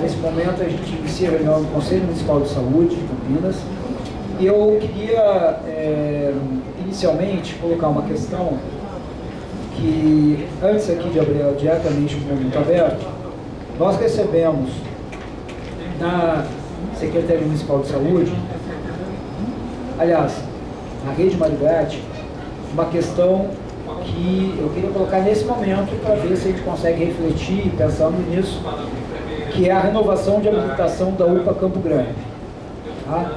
nesse momento a gente inicia a reunião do Conselho Municipal de Saúde de Campinas e eu queria inicialmente colocar uma questão que, antes aqui de abrir diretamente o momento aberto, nós recebemos da Secretaria Municipal de Saúde, aliás, na Rede Maribete, uma questão que eu queria colocar nesse momento para ver se a gente consegue refletir pensando nisso, que é a renovação de habilitação da UPA Campo Grande, tá?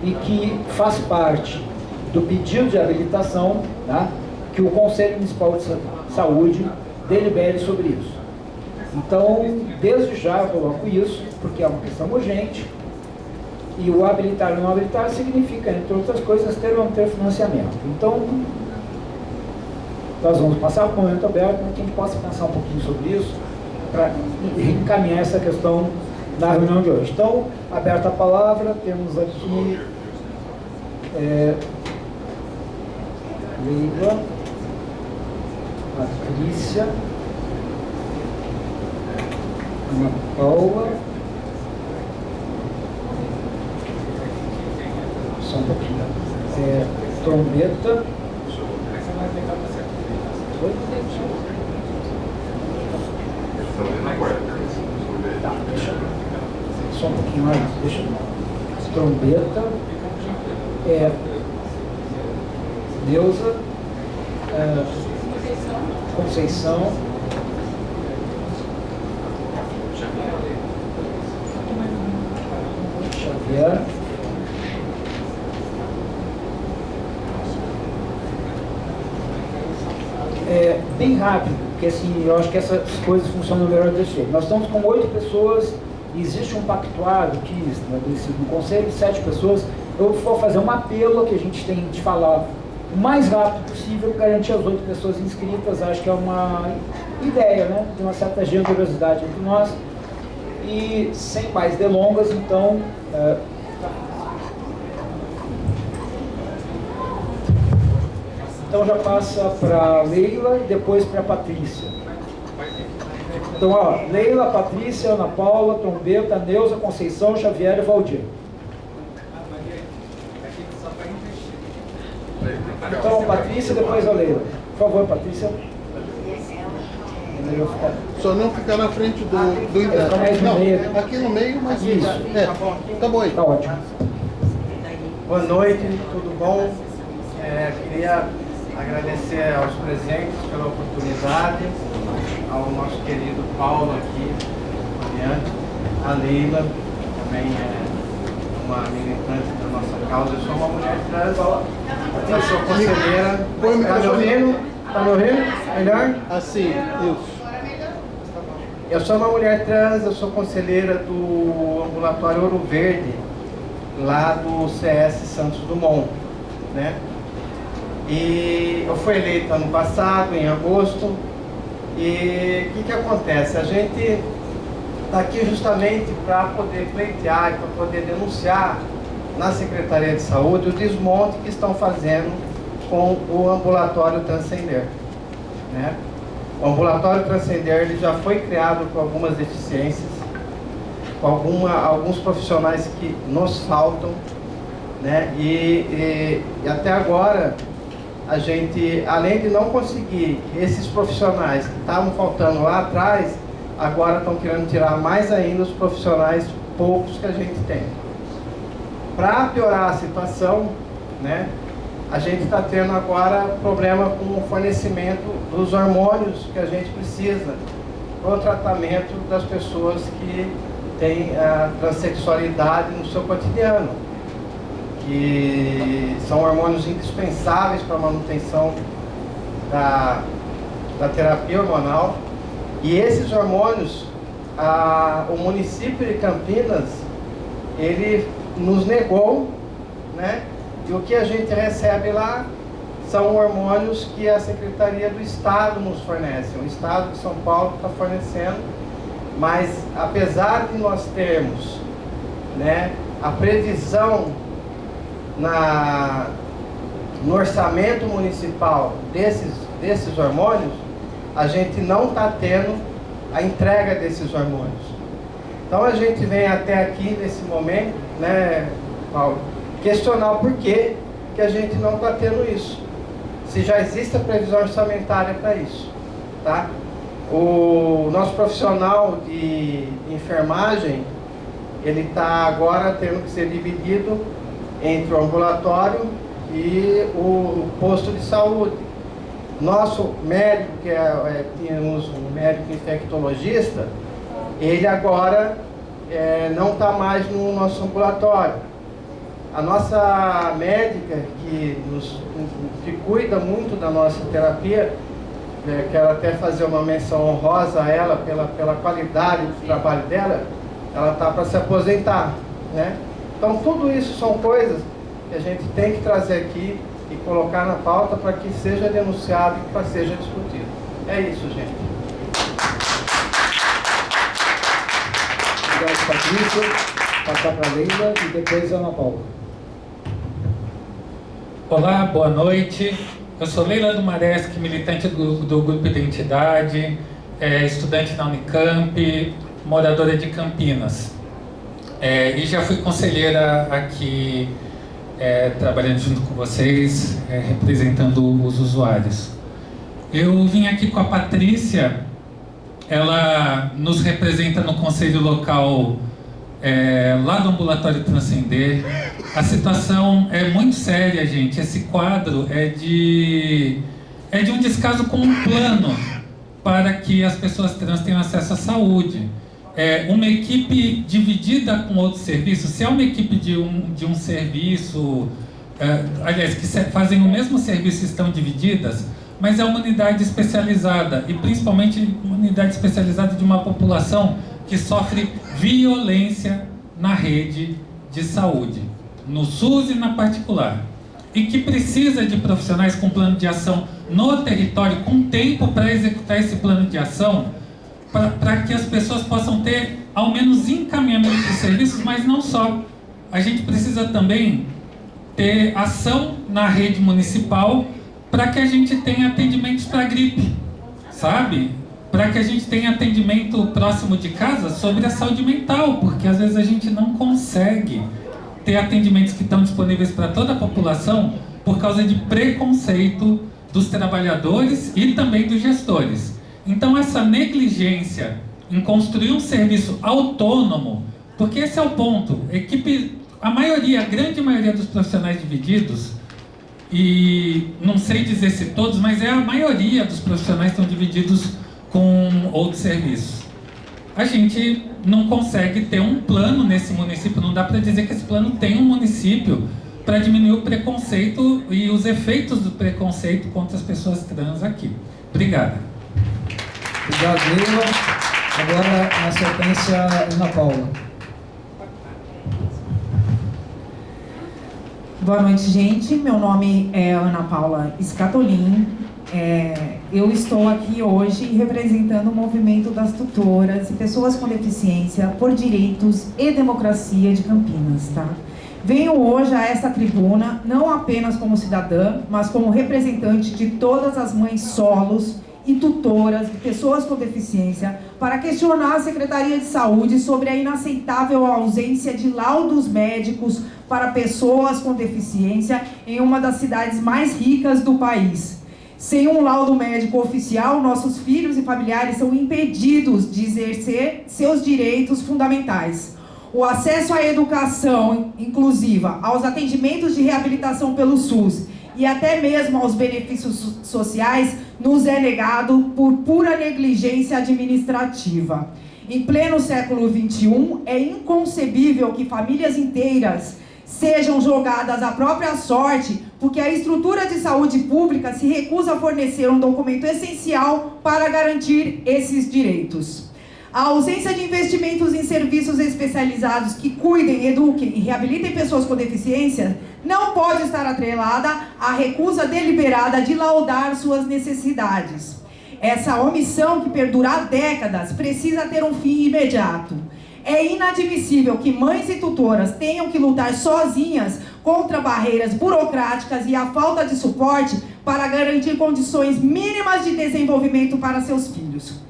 E que faz parte do pedido de habilitação, tá? Que o Conselho Municipal de Saúde delibere sobre isso. Então, desde já eu coloco isso, porque é uma questão urgente, e o habilitar ou não habilitar significa, entre outras coisas, ter ou não ter financiamento. Então, nós vamos passar para o momento aberto para que a gente possa pensar um pouquinho sobre isso, para encaminhar essa questão na reunião de hoje. Então, aberta a palavra, temos aqui Leila, Patrícia, Ana Paula, só um pouquinho, Trombeta, tá, deixa só um pouquinho mais, deixa Trombeta, Neuza, Conceição, Xavier, bem rápido, porque assim, eu acho que essas coisas funcionam melhor desse jeito. Nós estamos com 8 pessoas e existe um pactuado aqui no Conselho de 7 pessoas. Eu vou fazer um apelo que a gente tem de falar o mais rápido possível para garantir as 8 pessoas inscritas. Acho que é uma ideia, né, de uma certa generosidade entre nós. E sem mais delongas, então, já passa para Leila e depois para Patrícia. Então, ó, Leila, Patrícia, Ana Paula, Trombeta, Neuza, Conceição, Xavier e Valdir. Então, Patrícia, depois a Leila. Por favor, Patrícia. Só não ficar na frente do não, aqui no meio, mas isso. Tá bom aí. Tá ótimo. Boa noite, tudo bom? Queria agradecer aos presentes pela oportunidade, ao nosso querido Paulo aqui, a Leila, também é uma militante da nossa causa. Eu sou uma mulher trans, eu sou conselheira. Tá me ouvindo? Melhor? Assim, isso. Eu sou uma mulher trans, eu sou conselheira do ambulatório Ouro Verde, lá do CS Santos Dumont, né? E eu fui eleito ano passado, em agosto, e o que acontece? A gente está aqui justamente para poder pleitear e para poder denunciar na Secretaria de Saúde o desmonte que estão fazendo com o ambulatório Transcender, né? O ambulatório Transcender ele já foi criado com algumas deficiências, com alguns profissionais que nos faltam, né? E até agora a gente, além de não conseguir esses profissionais que estavam faltando lá atrás, agora estão querendo tirar mais ainda os profissionais poucos que a gente tem. Para piorar a situação, né? A gente está tendo agora problema com o fornecimento dos hormônios que a gente precisa para o tratamento das pessoas que têm a transexualidade no seu cotidiano, que são hormônios indispensáveis para a manutenção da terapia hormonal. E esses hormônios, o município de Campinas, ele nos negou, né? E o que a gente recebe lá são hormônios que a Secretaria do Estado nos fornece. O Estado de São Paulo está fornecendo, mas apesar de nós termos, né, a previsão no orçamento municipal desses hormônios, a gente não está tendo a entrega desses hormônios. Então a gente vem até aqui nesse momento, né, Paulo, questionar o porquê que a gente não está tendo isso, se já existe a previsão orçamentária para isso, tá? O nosso profissional de enfermagem, ele está agora tendo que ser dividido entre o ambulatório e o posto de saúde. Nosso médico, tínhamos um médico infectologista, ele agora não está mais no nosso ambulatório. A nossa médica, que cuida muito da nossa terapia, quero até fazer uma menção honrosa a ela pela qualidade do trabalho dela, ela está para se aposentar, né? Então tudo isso são coisas que a gente tem que trazer aqui e colocar na pauta para que seja denunciado e para que seja discutido. É isso, gente. Obrigado, Patrícia. Passar para a Leila e depois a Ana Paula. Olá, boa noite. Eu sou Leila Dumareschi, militante do Grupo Identidade, estudante na Unicamp, moradora de Campinas. E já fui conselheira aqui, trabalhando junto com vocês, representando os usuários. Eu vim aqui com a Patrícia, ela nos representa no Conselho Local lá do Ambulatório Transcender. A situação é muito séria, gente. Esse quadro é de um descaso com um plano para que as pessoas trans tenham acesso à saúde. Uma equipe dividida com outros serviços, se é uma equipe de um serviço, aliás, que fazem o mesmo serviço, estão divididas, mas é uma unidade especializada, e principalmente uma unidade especializada de uma população que sofre violência na rede de saúde, no SUS e na particular, e que precisa de profissionais com plano de ação no território, com tempo para executar esse plano de ação, para que as pessoas possam ter, ao menos, encaminhamento de serviços, mas não só. A gente precisa também ter ação na rede municipal para que a gente tenha atendimentos para gripe, sabe? Para que a gente tenha atendimento próximo de casa sobre a saúde mental, porque às vezes a gente não consegue ter atendimentos que estão disponíveis para toda a população por causa de preconceito dos trabalhadores e também dos gestores. Então essa negligência em construir um serviço autônomo, porque esse é o ponto, a grande maioria dos profissionais divididos, e não sei dizer se todos, mas a maioria dos profissionais estão divididos com outros serviços. A gente não consegue ter um plano nesse município, não dá para dizer que esse plano tem um município para diminuir o preconceito e os efeitos do preconceito contra as pessoas trans aqui. Obrigada. Obrigado, Leila. Agora, na sequência, Ana Paula. Boa noite, gente. Meu nome é Ana Paula Scatolin. Eu estou aqui hoje representando o movimento das tutoras e pessoas com deficiência por direitos e democracia de Campinas, tá? Venho hoje a esta tribuna, não apenas como cidadã, mas como representante de todas as mães solos e tutoras de pessoas com deficiência, para questionar a Secretaria de Saúde sobre a inaceitável ausência de laudos médicos para pessoas com deficiência em uma das cidades mais ricas do país. Sem um laudo médico oficial, nossos filhos e familiares são impedidos de exercer seus direitos fundamentais. O acesso à educação inclusiva, aos atendimentos de reabilitação pelo SUS e até mesmo aos benefícios sociais nos é negado por pura negligência administrativa. Em pleno século XXI, é inconcebível que famílias inteiras sejam jogadas à própria sorte porque a estrutura de saúde pública se recusa a fornecer um documento essencial para garantir esses direitos. A ausência de investimentos em serviços especializados que cuidem, eduquem e reabilitem pessoas com deficiência não pode estar atrelada à recusa deliberada de laudar suas necessidades. Essa omissão que perdura há décadas precisa ter um fim imediato. É inadmissível que mães e tutoras tenham que lutar sozinhas contra barreiras burocráticas e a falta de suporte para garantir condições mínimas de desenvolvimento para seus filhos.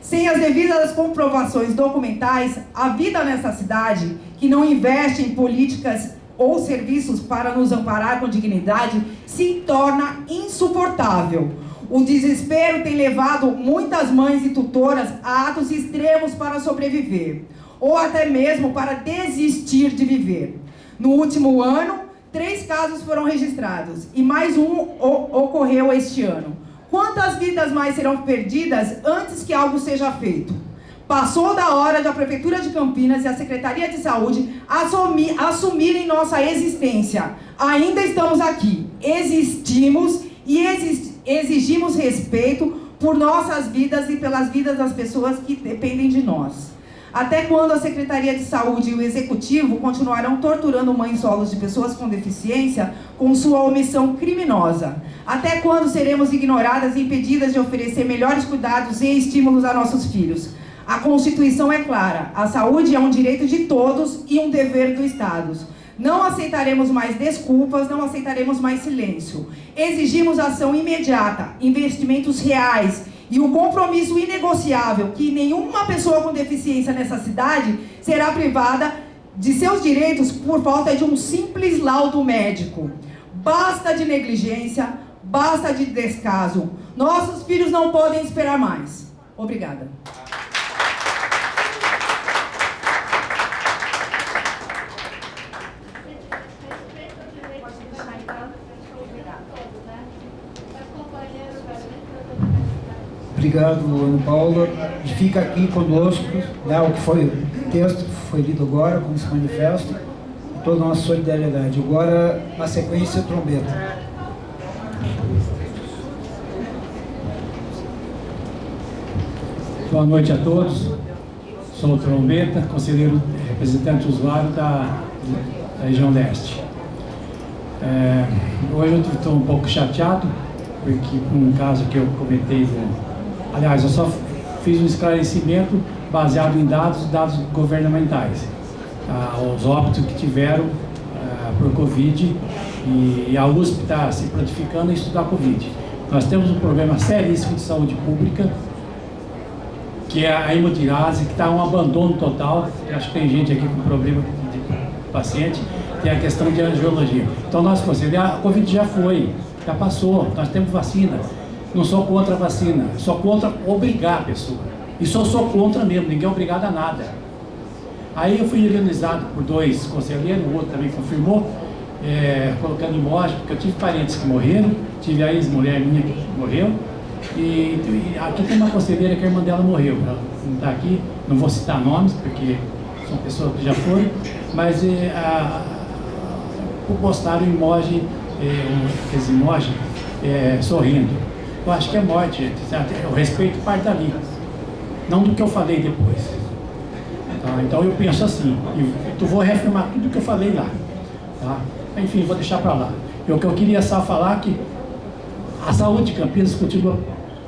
Sem as devidas comprovações documentais, a vida nessa cidade, que não investe em políticas ou serviços para nos amparar com dignidade, se torna insuportável. O desespero tem levado muitas mães e tutoras a atos extremos para sobreviver, ou até mesmo para desistir de viver. No último ano, 3 casos foram registrados e mais um ocorreu este ano. Quantas vidas mais serão perdidas antes que algo seja feito? Passou da hora de a Prefeitura de Campinas e a Secretaria de Saúde assumirem nossa existência. Ainda estamos aqui, existimos e exigimos respeito por nossas vidas e pelas vidas das pessoas que dependem de nós. Até quando a Secretaria de Saúde e o Executivo continuarão torturando mães solos de pessoas com deficiência com sua omissão criminosa? Até quando seremos ignoradas e impedidas de oferecer melhores cuidados e estímulos a nossos filhos? A Constituição é clara, a saúde é um direito de todos e um dever do Estado. Não aceitaremos mais desculpas, não aceitaremos mais silêncio. Exigimos ação imediata, investimentos reais e o compromisso inegociável que nenhuma pessoa com deficiência nessa cidade será privada de seus direitos por falta de um simples laudo médico. Basta de negligência, basta de descaso. Nossos filhos não podem esperar mais. Obrigada. Obrigado, Ana Paula. Fica aqui conosco, né, o que foi o texto que foi lido agora, como se manifesta, toda a nossa solidariedade. Agora, na sequência, trombeta. Boa noite a todos. Sou o Trombeta, conselheiro representante usuário da região leste. Hoje eu estou um pouco chateado, porque por um caso que eu comentei, aliás, eu só fiz um esclarecimento baseado em dados governamentais, os óbitos que tiveram por Covid, e a USP está se prontificando a estudar Covid. Nós temos um problema seríssimo de saúde pública, que é a hemodirase, que está um abandono total. Eu acho que tem gente aqui com problema de paciente, tem a questão de angiologia. Então, nós consideramos, a Covid já foi, já passou, nós temos vacina. Não sou contra a vacina, sou contra obrigar a pessoa. Isso eu sou contra mesmo, ninguém é obrigado a nada. Aí eu fui ironizado por 2 conselheiros, o outro também confirmou, colocando imagem, porque eu tive parentes que morreram, tive a ex-mulher minha que morreu, e aqui tem uma conselheira que a irmã dela morreu. Ela não está aqui, não vou citar nomes, porque são pessoas que já foram, mas postaram imagem, sorrindo. Eu acho que é morte, gente. O respeito parte dali, não do que eu falei depois. Tá? Então eu penso assim, eu vou reafirmar tudo que eu falei lá. Tá? Enfim, vou deixar para lá. O que eu queria só falar que a saúde de Campinas continua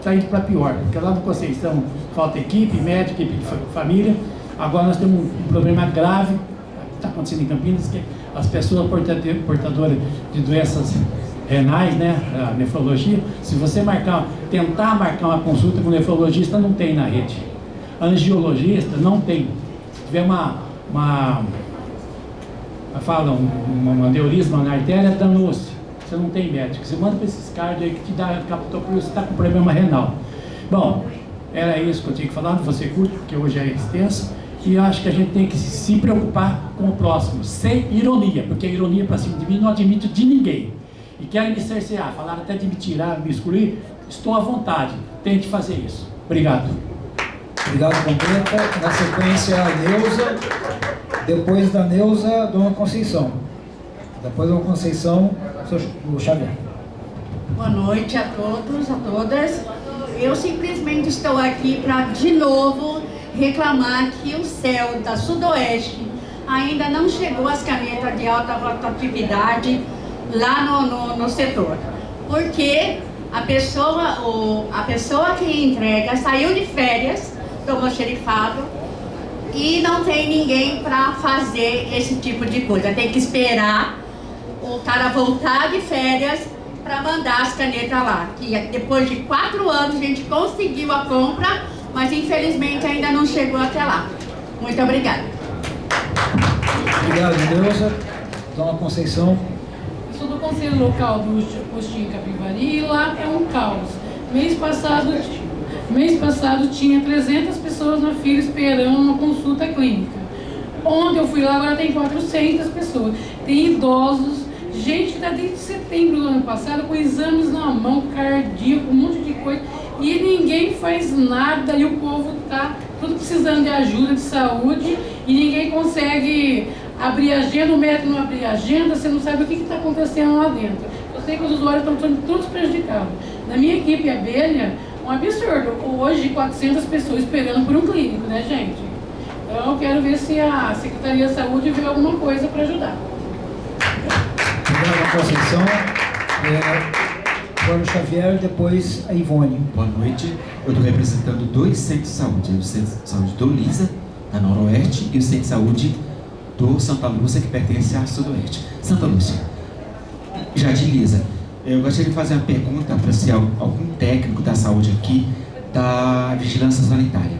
indo para pior, porque lá no Conceição falta equipe médica, equipe de família. Agora nós temos um problema grave que está acontecendo em Campinas, que as pessoas portadoras de doenças renais, né, a nefrologia, se você tentar marcar uma consulta com um nefrologista, não tem na rede. Angiologista, não tem. Se tiver um aneurisma na artéria, danou-se. Você não tem médico. Você manda para esses cards aí que te dá captopril, você está com problema renal. Bom, era isso que eu tinha que falar, não vou ser curto, porque hoje é extenso. E eu acho que a gente tem que se preocupar com o próximo, sem ironia, porque a ironia para cima de mim não admito de ninguém. E querem me cercear, falaram até de me tirar, me excluir. Estou à vontade, tente fazer isso. Obrigado. Obrigado, Trombeta. Na sequência, a Neuza. Depois da Neuza, Dona Conceição. Depois da Dona Conceição, o Xavier. Boa noite a todos, a todas. Eu simplesmente estou aqui para, de novo, reclamar que o CEL da Sudoeste ainda não chegou às canetas de alta rotatividade lá no setor. Porque a pessoa que entrega saiu de férias, tomou xerifado, e não tem ninguém para fazer esse tipo de coisa. Tem que esperar o cara voltar de férias para mandar as canetas lá. Que depois de 4 anos a gente conseguiu a compra, mas infelizmente ainda não chegou até lá. Muito obrigada. Obrigado, Neuza. Dona Conceição. Eu sou do Conselho Local do Postinho Capivari e lá é um caos. Mês passado tinha 300 pessoas na fila esperando uma consulta clínica. Ontem eu fui lá, agora tem 400 pessoas. Tem idosos, gente que está desde setembro do ano passado com exames na mão, cardíaco, um monte de coisa. E ninguém faz nada e o povo está tudo precisando de ajuda, de saúde, e ninguém consegue abrir agenda, o médico não abrir agenda, você não sabe o que está acontecendo lá dentro. Eu sei que os usuários estão sendo todos prejudicados. Na minha equipe abelha, um absurdo. Hoje, 400 pessoas esperando por um clínico, né, gente? Então, eu quero ver se a Secretaria de Saúde vê alguma coisa para ajudar. Obrigado, Conceição. Agora o Xavier e depois a Ivone. Boa noite. Eu estou representando 2 centros de saúde. O Centro de Saúde do Lisa, da Noroeste, e o Centro de Saúde do Santa Lúcia, que pertence à Sudoeste. Santa Lúcia. Jardim Lisa. Eu gostaria de fazer uma pergunta para se algum técnico da saúde aqui, da vigilância sanitária.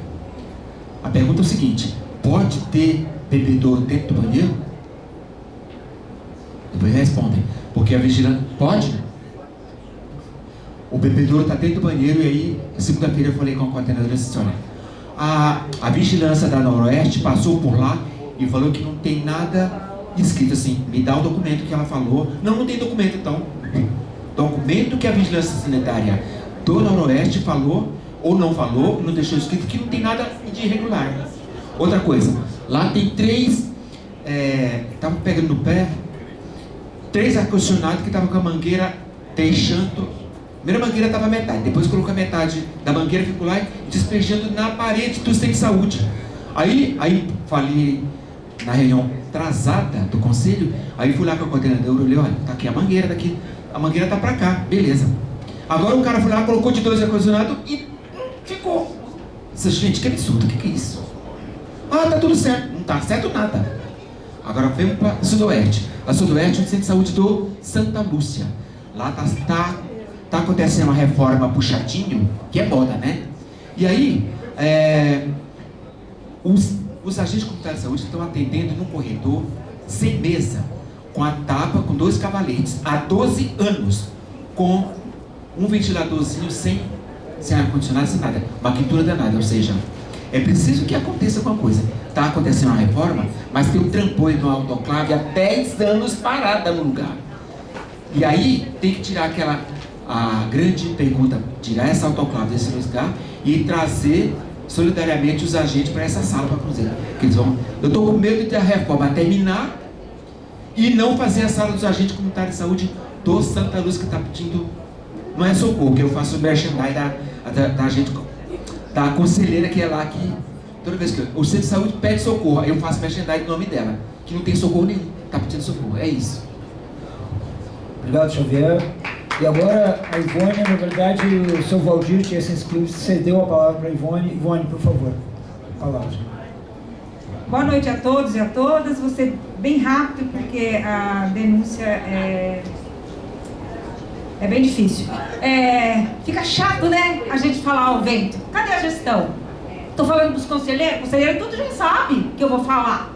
A pergunta é o seguinte: pode ter bebedouro dentro do banheiro? Depois respondem. Porque a vigilância... Pode? O bebedouro está dentro do banheiro e aí, segunda-feira eu falei com a coordenadora disse: olha, a vigilância da Noroeste passou por lá e falou que não tem nada escrito assim, me dá o documento que ela falou. Não tem documento, então. Documento que a vigilância sanitária do Noroeste falou, ou não falou, não deixou escrito, que não tem nada de irregular. Outra coisa, lá tem 3, estavam pegando no pé, 3 ar-condicionados que estavam com a mangueira deixando. A primeira mangueira estava a metade, depois colocou a metade da mangueira, ficou lá despejando na parede do centro de saúde. Aí falei na reunião atrasada do conselho, aí fui lá com a coordenadora, olhei, olha, tá aqui a mangueira daqui, a mangueira tá pra cá, beleza. Agora o cara foi lá, colocou de 2 ar-condicionados e ficou. Disse, gente, que absurdo, o que é isso? Ah, tá tudo certo. Não tá certo nada. Agora vem para a Sudoeste. A Sudoeste é o Centro de Saúde do Santa Lúcia. Lá tá acontecendo uma reforma puxadinho, que é moda, né? E aí, os agentes comunitários de saúde estão atendendo num corredor sem mesa, com a tapa, com 2 cavaletes, há 12 anos, com um ventiladorzinho sem ar-condicionado, sem nada, uma quentura danada. Ou seja, é preciso que aconteça alguma coisa. Está acontecendo uma reforma, mas tem um trambolho no autoclave há 10 anos parada no lugar. E aí tem que tirar a grande pergunta, tirar essa autoclave desse lugar e trazer solidariamente os agentes para essa sala para cruzar. Eu estou com medo de a reforma terminar e não fazer a sala dos agentes comunitários de saúde do Santa Lúcia, que está pedindo, não é socorro, que eu faço o merchandising da gente, da conselheira que é lá, que toda vez que o centro de saúde pede socorro, aí eu faço merchandising no nome dela, que não tem socorro nenhum, está pedindo socorro, é isso. Obrigado, Xavier. E agora a Ivone, na verdade o seu Valdir tinha se inscrito, cedeu a palavra para a Ivone. Ivone, por favor, a palavra. Boa noite a todos e a todas. Vou ser bem rápido porque a denúncia é bem difícil. Fica chato, né, a gente falar ao vento. Cadê a gestão? Estou falando dos conselheiros tudo já sabe que eu vou falar.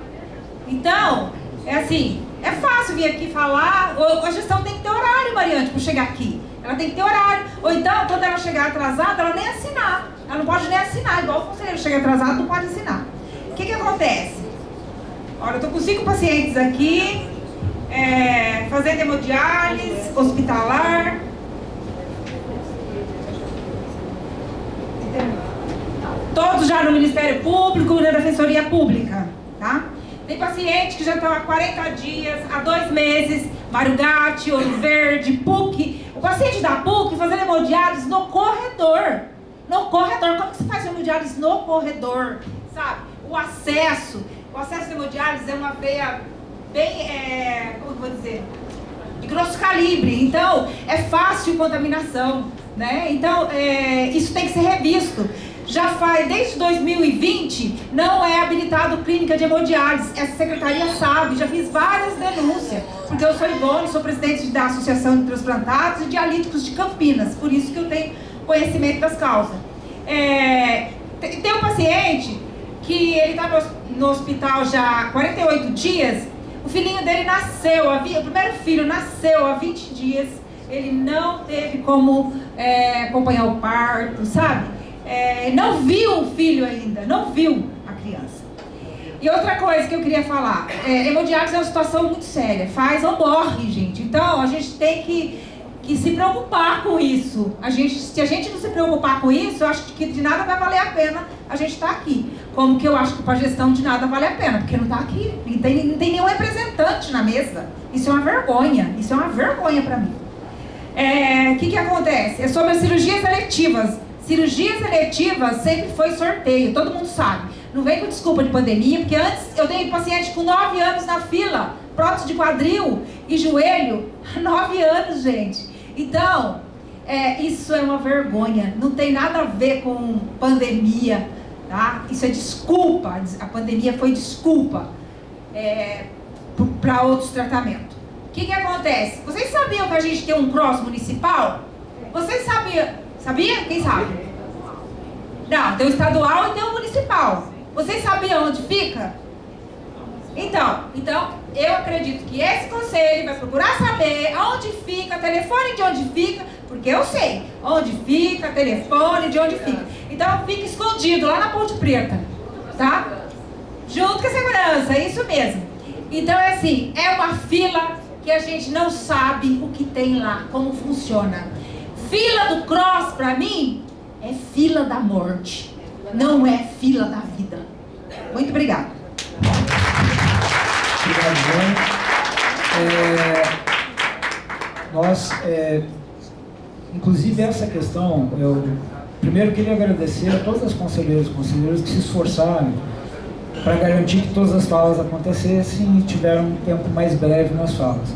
Então, é assim, é fácil vir aqui falar, ou a gestão tem que ter horário, Mariante, para chegar aqui. Ela tem que ter horário. Ou então, quando ela chegar atrasada, ela nem assinar. Ela não pode nem assinar, igual o conselheiro chega atrasado, não pode assinar. O que acontece? Olha, eu estou com 5 pacientes aqui, fazendo hemodiálise, hospitalar. Todos já no Ministério Público, na Defensoria Pública, tá? Tem paciente que já estão há 40 dias, há 2 meses, Mário Gatti, Ouro Verde, PUC. O paciente da PUC fazendo hemodiálise no corredor. No corredor. Como que se faz hemodiálise no corredor? Sabe? O acesso à hemodiálise é uma veia bem, como eu vou dizer, de grosso calibre. Então, é fácil contaminação, né? Então, isso tem que ser revisto. Já faz, desde 2020, não é habilitado clínica de hemodiálise. Essa secretaria sabe, já fiz várias denúncias, porque eu sou Ivone, sou presidente da Associação de Transplantados e Dialíticos de Campinas, por isso que eu tenho conhecimento das causas. Tem um paciente que ele está no hospital já há 48 dias, o filhinho dele nasceu, o primeiro filho nasceu há 20 dias, ele não teve como acompanhar o parto, sabe? Não viu o filho ainda, não viu a criança. E outra coisa que eu queria falar, hemodiálise é uma situação muito séria, faz ou morre, gente. Então a gente tem que se preocupar com isso. Se a gente não se preocupar com isso, eu acho que de nada vai valer a pena a gente estar aqui. Como que eu acho que para a gestão de nada vale a pena, porque não está aqui, não tem nenhum representante na mesa. Isso é uma vergonha, isso é uma vergonha para mim. O que acontece? É sobre as cirurgias eletivas. Cirurgias eletivas sempre foi sorteio, todo mundo sabe. Não vem com desculpa de pandemia, porque antes eu dei paciente com 9 anos na fila, prótese de quadril e joelho, 9 anos, gente. Então, isso é uma vergonha, não tem nada a ver com pandemia, tá? Isso é desculpa, a pandemia foi desculpa para outros tratamentos. O que acontece? Vocês sabiam que a gente tem um CROSS municipal? Vocês sabiam? Sabia? Quem sabe? Não, tem o estadual e tem o municipal. Vocês sabiam onde fica? Então, eu acredito que esse conselho vai procurar saber onde fica, telefone de onde fica, porque eu sei onde fica, telefone de onde fica. Então, fica escondido lá na Ponte Preta, tá? Junto com a segurança, é isso mesmo. Então, é assim, é uma fila que a gente não sabe o que tem lá, como funciona. Fila do CROSS, pra mim, é fila da morte, não é fila da vida. Muito obrigada. Obrigado. Inclusive essa questão, eu primeiro queria agradecer a todas as conselheiras e conselheiros que se esforçaram para garantir que todas as falas acontecessem e tiveram um tempo mais breve nas falas.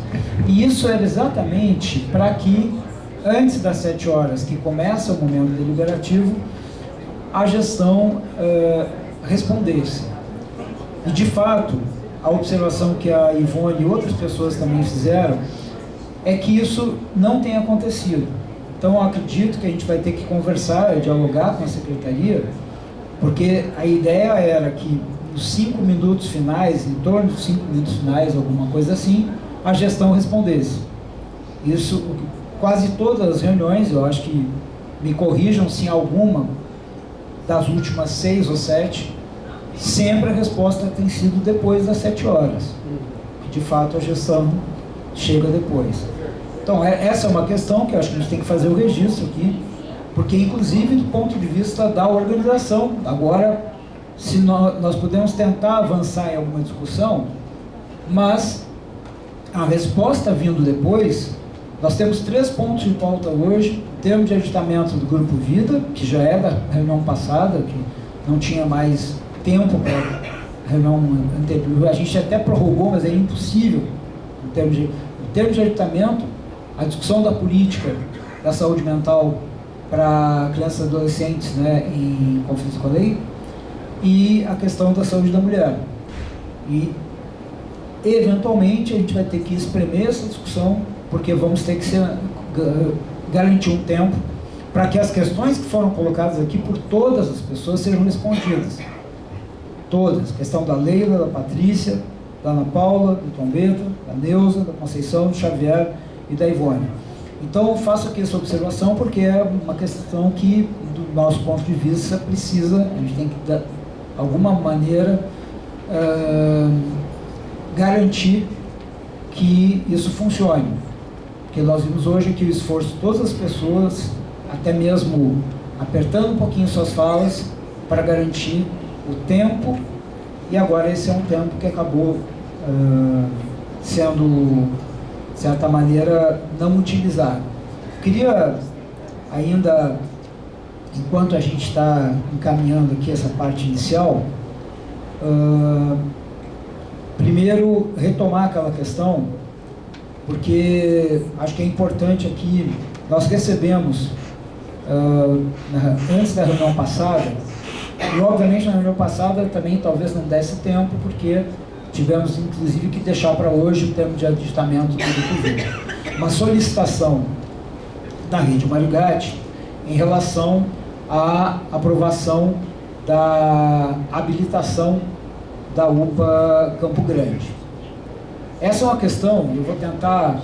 E isso era exatamente para que, antes das 7 horas, que começa o momento deliberativo, a gestão respondesse. E, de fato, a observação que a Ivone e outras pessoas também fizeram é que isso não tem acontecido. Então, eu acredito que a gente vai ter que conversar, dialogar com a Secretaria, porque a ideia era que nos 5 minutos finais, em torno dos 5 minutos finais, alguma coisa assim, a gestão respondesse. Isso, quase todas as reuniões, eu acho que me corrijam se alguma das últimas 6 ou 7, sempre a resposta tem sido depois das 7 horas. De fato, a gestão chega depois. Então, essa é uma questão que eu acho que a gente tem que fazer o registro aqui, porque, inclusive, do ponto de vista da organização, agora, se nós podemos tentar avançar em alguma discussão, mas a resposta vindo depois, nós temos 3 pontos de pauta hoje, termos de agitamento do Grupo Vida, que já é da reunião passada, que não tinha mais tempo para a reunião anterior, a gente até prorrogou, mas é impossível, em termos de agitamento, a discussão da política da saúde mental para crianças e adolescentes, né, em conflito com a lei, e a questão da saúde da mulher. E, eventualmente, a gente vai ter que espremer essa discussão, porque vamos ter que garantir um tempo para que as questões que foram colocadas aqui por todas as pessoas sejam respondidas. Todas. Questão da Leila, da Patrícia, da Ana Paula, do Tom Beta, da Neuza, da Conceição, do Xavier e da Ivone. Então, eu faço aqui essa observação porque é uma questão que, do nosso ponto de vista, precisa, a gente tem que, de alguma maneira, garantir que isso funcione. Porque nós vimos hoje que o esforço de todas as pessoas, até mesmo apertando um pouquinho suas falas, para garantir o tempo, e agora esse é um tempo que acabou sendo, de certa maneira, não utilizado. Queria ainda, enquanto a gente está encaminhando aqui essa parte inicial, primeiro retomar aquela questão, porque acho que é importante aqui, nós recebemos, antes da reunião passada, e obviamente na reunião passada também talvez não desse tempo, porque tivemos inclusive que deixar para hoje o tempo de aditamento do Grupo Vida. Uma solicitação da Rede Marigatti em relação à aprovação da habilitação da UPA Campo Grande. Essa é uma questão, eu vou tentar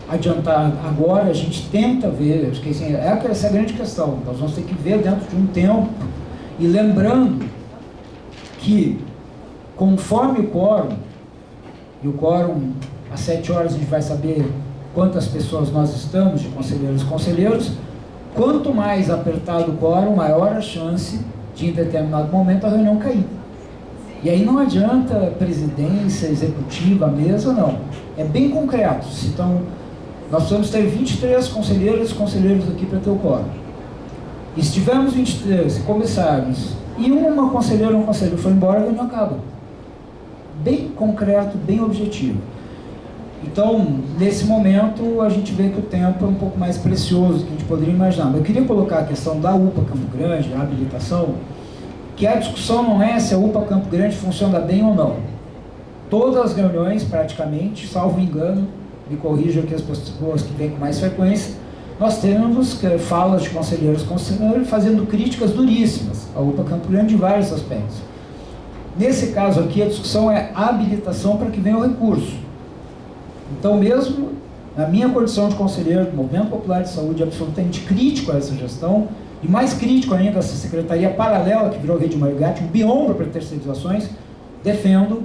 adiantar agora, a gente tenta ver, acho que assim, essa é a grande questão, nós vamos ter que ver dentro de um tempo, e lembrando que conforme o quórum, e o quórum às 7 horas a gente vai saber quantas pessoas nós estamos, de conselheiros e conselheiros, quanto mais apertado o quórum, maior a chance de em determinado momento a reunião cair. E aí não adianta presidência, executiva, mesa, não. É bem concreto. Então, nós precisamos ter 23 conselheiros e conselheiros aqui para ter o quórum. E se tivermos 23 e começarmos, e uma conselheira ou um conselheiro for embora, a reunião acaba. Bem concreto, bem objetivo. Então, nesse momento, a gente vê que o tempo é um pouco mais precioso do que a gente poderia imaginar. Mas eu queria colocar a questão da UPA Campo Grande, a habilitação, que a discussão não é se a UPA Campo Grande funciona bem ou não. Todas as reuniões, praticamente, salvo engano, me corrijam aqui as pessoas que vêm com mais frequência, nós temos falas de conselheiros fazendo críticas duríssimas à UPA Campo Grande em vários aspectos. Nesse caso aqui, a discussão é a habilitação para que venha o recurso. Então, mesmo na minha condição de conselheiro do Movimento Popular de Saúde, absolutamente crítico a essa gestão, e mais crítico ainda essa secretaria paralela que virou Rede Marigatti, um biombo para terceirizações, defendo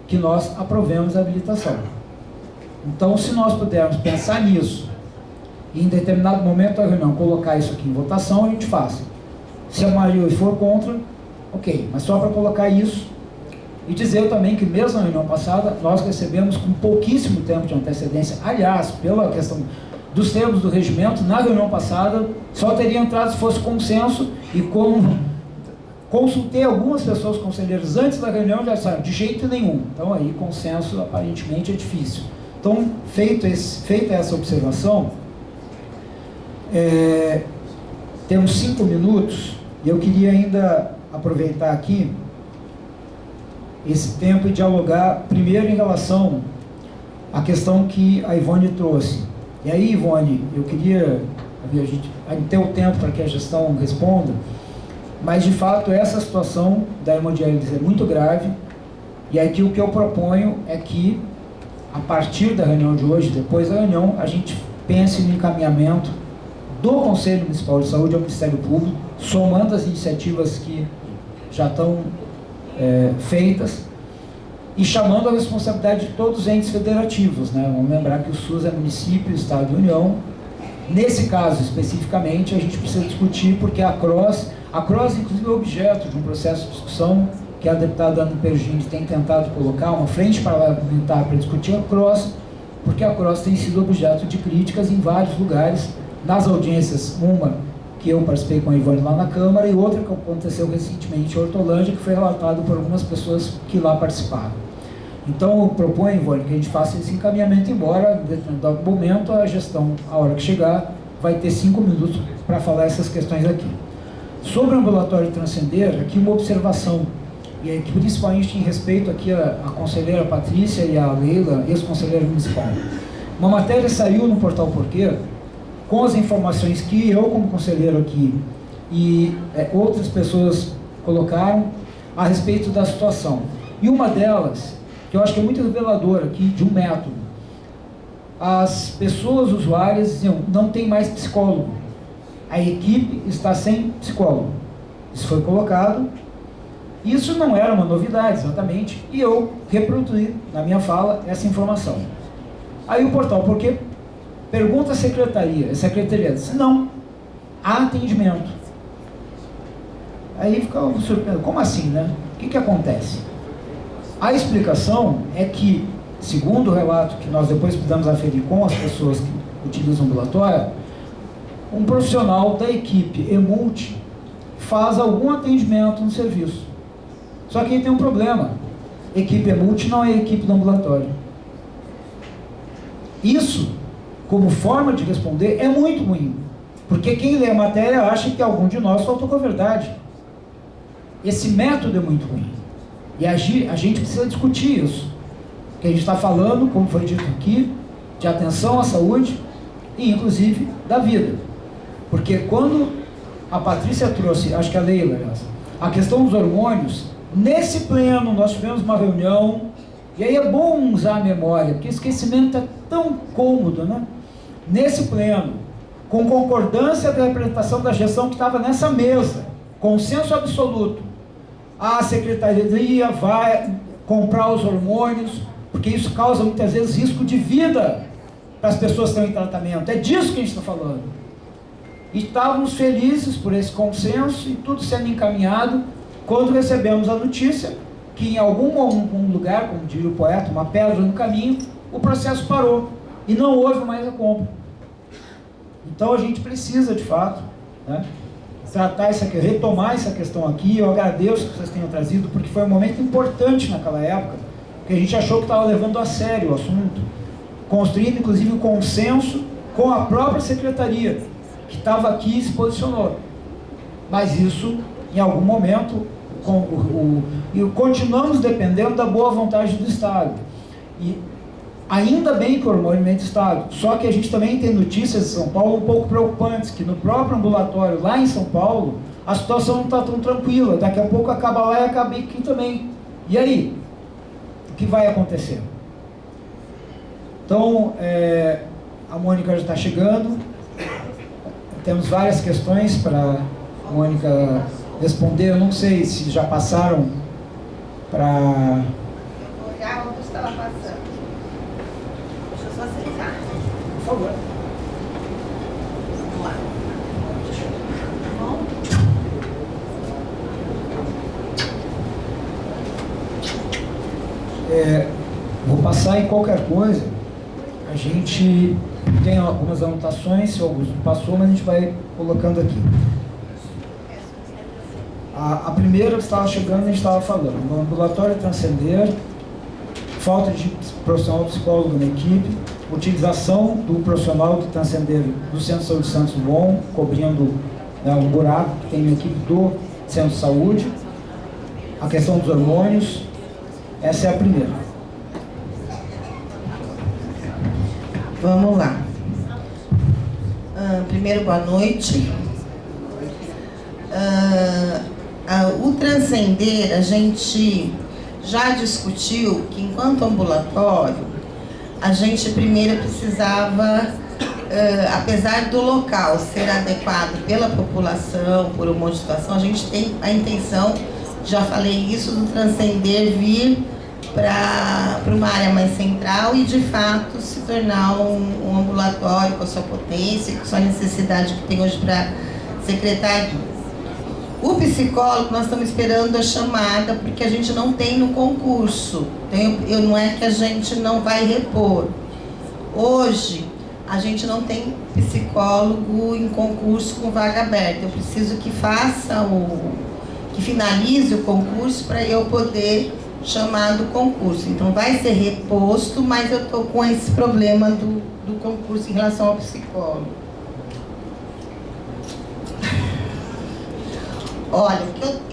que nós aprovemos a habilitação. Então, se nós pudermos pensar nisso, e em determinado momento da reunião colocar isso aqui em votação, a gente faz. Se a maioria for contra, ok, mas só para colocar isso, e dizer também que mesmo na reunião passada, nós recebemos com pouquíssimo tempo de antecedência, aliás, pela questão dos termos do regimento, na reunião passada, só teria entrado se fosse consenso, e como consultei algumas pessoas conselheiras antes da reunião, já disseram, de jeito nenhum. Então aí consenso aparentemente é difícil. Então, feita essa observação, temos 5 minutos, e eu queria ainda aproveitar aqui esse tempo e dialogar primeiro em relação à questão que a Ivone trouxe. E aí, Ivone, eu queria a gente ter o tempo para que a gestão responda, mas de fato essa situação da hemodiálise é muito grave, e aqui o que eu proponho é que a partir da reunião de hoje, depois da reunião, a gente pense no encaminhamento do Conselho Municipal de Saúde ao Ministério Público, somando as iniciativas que já estão feitas, e chamando a responsabilidade de todos os entes federativos, né? Vamos lembrar que o SUS é município, Estado e União. Nesse caso, especificamente, a gente precisa discutir, porque a CROSS, inclusive, é objeto de um processo de discussão que a deputada Ana Perugini tem tentado colocar, uma frente parlamentar para discutir a CROSS, porque a CROSS tem sido objeto de críticas em vários lugares, nas audiências, uma que eu participei com a Ivone lá na Câmara, e outra que aconteceu recentemente em Hortolândia, que foi relatado por algumas pessoas que lá participaram. Então, eu proponho, Ivone, que a gente faça esse encaminhamento, embora, em determinado momento, a gestão, a hora que chegar, vai ter 5 minutos para falar essas questões aqui. Sobre o ambulatório Transcender, aqui uma observação, e aqui, principalmente em respeito aqui a conselheira Patrícia e a Leila, ex-conselheira municipal. Uma matéria saiu no Portal Porquê, com as informações que eu, como conselheiro aqui, e outras pessoas colocaram a respeito da situação. E uma delas, que eu acho que é muito reveladora aqui, de um método. As pessoas usuárias diziam, não tem mais psicólogo. A equipe está sem psicólogo. Isso foi colocado. Isso não era uma novidade, exatamente, e eu reproduzi na minha fala essa informação. Aí o Portal Porquê pergunta à secretaria, diz, não, há atendimento. Aí fica surpreso, como assim, né? O que acontece? A explicação é que, segundo o relato que nós depois precisamos aferir com as pessoas que utilizam o ambulatório, um profissional da equipe Emult faz algum atendimento no serviço. Só que aí tem um problema, equipe Emult não é equipe do ambulatório. Isso, como forma de responder, é muito ruim, porque quem lê a matéria acha que algum de nós faltou com a verdade. Esse método é muito ruim, e a gente precisa discutir isso, porque a gente está falando, como foi dito aqui, de atenção à saúde e inclusive da vida, porque quando a Patrícia trouxe, acho que a Leila, A questão dos hormônios, nesse pleno nós tivemos uma reunião, e aí é bom usar a memória, porque esquecimento é tão cômodo, né? Nesse pleno, com concordância da representação da gestão que estava nessa mesa, consenso absoluto, a secretaria vai comprar os hormônios, porque isso causa muitas vezes risco de vida para as pessoas que estão em tratamento. É disso que a gente está falando. E estávamos felizes por esse consenso e tudo sendo encaminhado, quando recebemos a notícia que em algum lugar, como diria o poeta, uma pedra no caminho, o processo parou e não houve mais a compra. Então a gente precisa, de fato, né, retomar essa questão aqui. Eu agradeço que vocês tenham trazido, porque foi um momento importante naquela época, porque a gente achou que estava levando a sério o assunto, construindo inclusive um consenso com a própria secretaria, que estava aqui e se posicionou. Mas isso, em algum momento, continuamos dependendo da boa vontade do Estado. E ainda bem que o movimento Estado, só que a gente também tem notícias de São Paulo um pouco preocupantes, que no próprio ambulatório lá em São Paulo, a situação não está tão tranquila. Daqui a pouco acaba lá e acaba aqui também. E aí? O que vai acontecer? Então, a Mônica já está chegando. Temos várias questões para a Mônica responder. Eu não sei se já passaram para... Eu vou olhar onde estava passando. Deixa eu só aceitar. Por favor. Vamos lá. Bom? Vou passar em qualquer coisa. A gente tem algumas anotações, se o Augusto passou, mas a gente vai colocando aqui. A primeira que estava chegando, a gente estava falando, no ambulatório Transcender, falta de profissional psicólogo na equipe, utilização do profissional de Transcender do Centro de Saúde Santos Dumont, cobrindo, né, um buraco que tem na equipe do Centro de Saúde, a questão dos hormônios. Essa é a primeira. Vamos lá. Primeiro, boa noite. O Transcender, a gente já discutiu que, enquanto ambulatório, a gente primeiro precisava, apesar do local ser adequado pela população, por uma situação, a gente tem a intenção, já falei isso, do Transcender vir para uma área mais central e, de fato, se tornar um ambulatório com a sua potência, com a sua necessidade que tem hoje para a secretaria. O psicólogo, nós estamos esperando a chamada, porque a gente não tem no concurso. Não é que a gente não vai repor. Hoje, a gente não tem psicólogo em concurso com vaga aberta. Eu preciso que que finalize o concurso para eu poder chamar do concurso. Então vai ser reposto, mas eu estou com esse problema do concurso em relação ao psicólogo. Olha,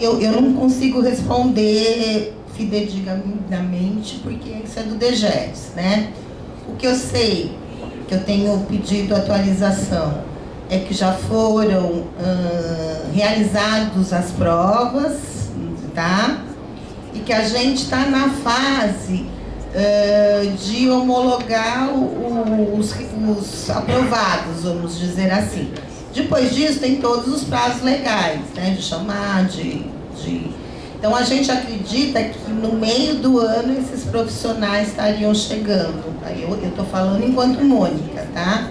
eu não consigo responder fidedignamente, porque isso é do DGES, né? O que eu sei, que eu tenho pedido atualização, é que já foram realizadas as provas, tá? E que a gente está na fase de homologar os aprovados, vamos dizer assim. Depois disso, tem todos os prazos legais, né, de chamar, Então, a gente acredita que no meio do ano esses profissionais estariam chegando. Aí eu estou falando enquanto Mônica, tá?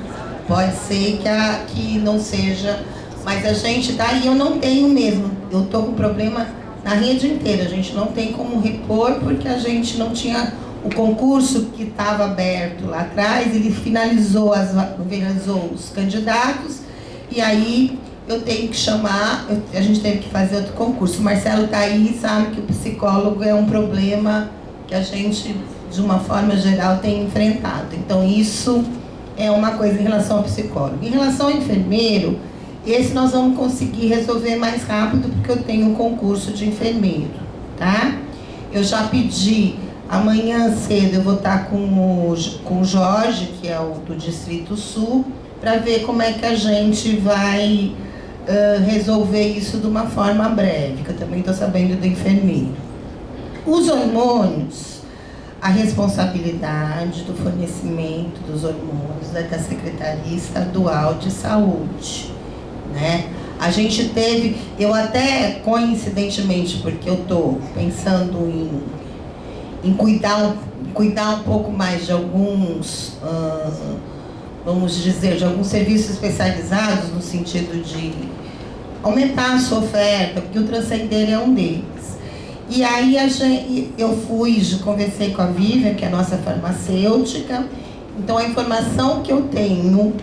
Pode ser que não seja, mas a gente daí eu não tenho mesmo. Eu estou com problema na rede inteira. A gente não tem como repor, porque a gente não tinha o concurso que estava aberto lá atrás, ele finalizou os candidatos. E aí eu tenho que chamar, a gente teve que fazer outro concurso. O Marcelo está aí, sabe que o psicólogo é um problema que a gente, de uma forma geral, tem enfrentado. Então isso é uma coisa em relação ao psicólogo. Em relação ao enfermeiro, esse nós vamos conseguir resolver mais rápido, porque eu tenho um concurso de enfermeiro, tá? Eu já pedi, amanhã cedo eu vou estar com o Jorge, que é o do Distrito Sul, para ver como é que a gente vai resolver isso de uma forma breve, que eu também estou sabendo do enfermeiro. Os hormônios, a responsabilidade do fornecimento dos hormônios é da Secretaria Estadual de Saúde, né? A gente teve, eu até coincidentemente, porque eu estou pensando em cuidar um pouco mais de alguns, vamos dizer, de alguns serviços especializados, no sentido de aumentar a sua oferta, porque o Transcender é um deles. E aí eu conversei com a Vivian, que é a nossa farmacêutica. Então a informação que eu tenho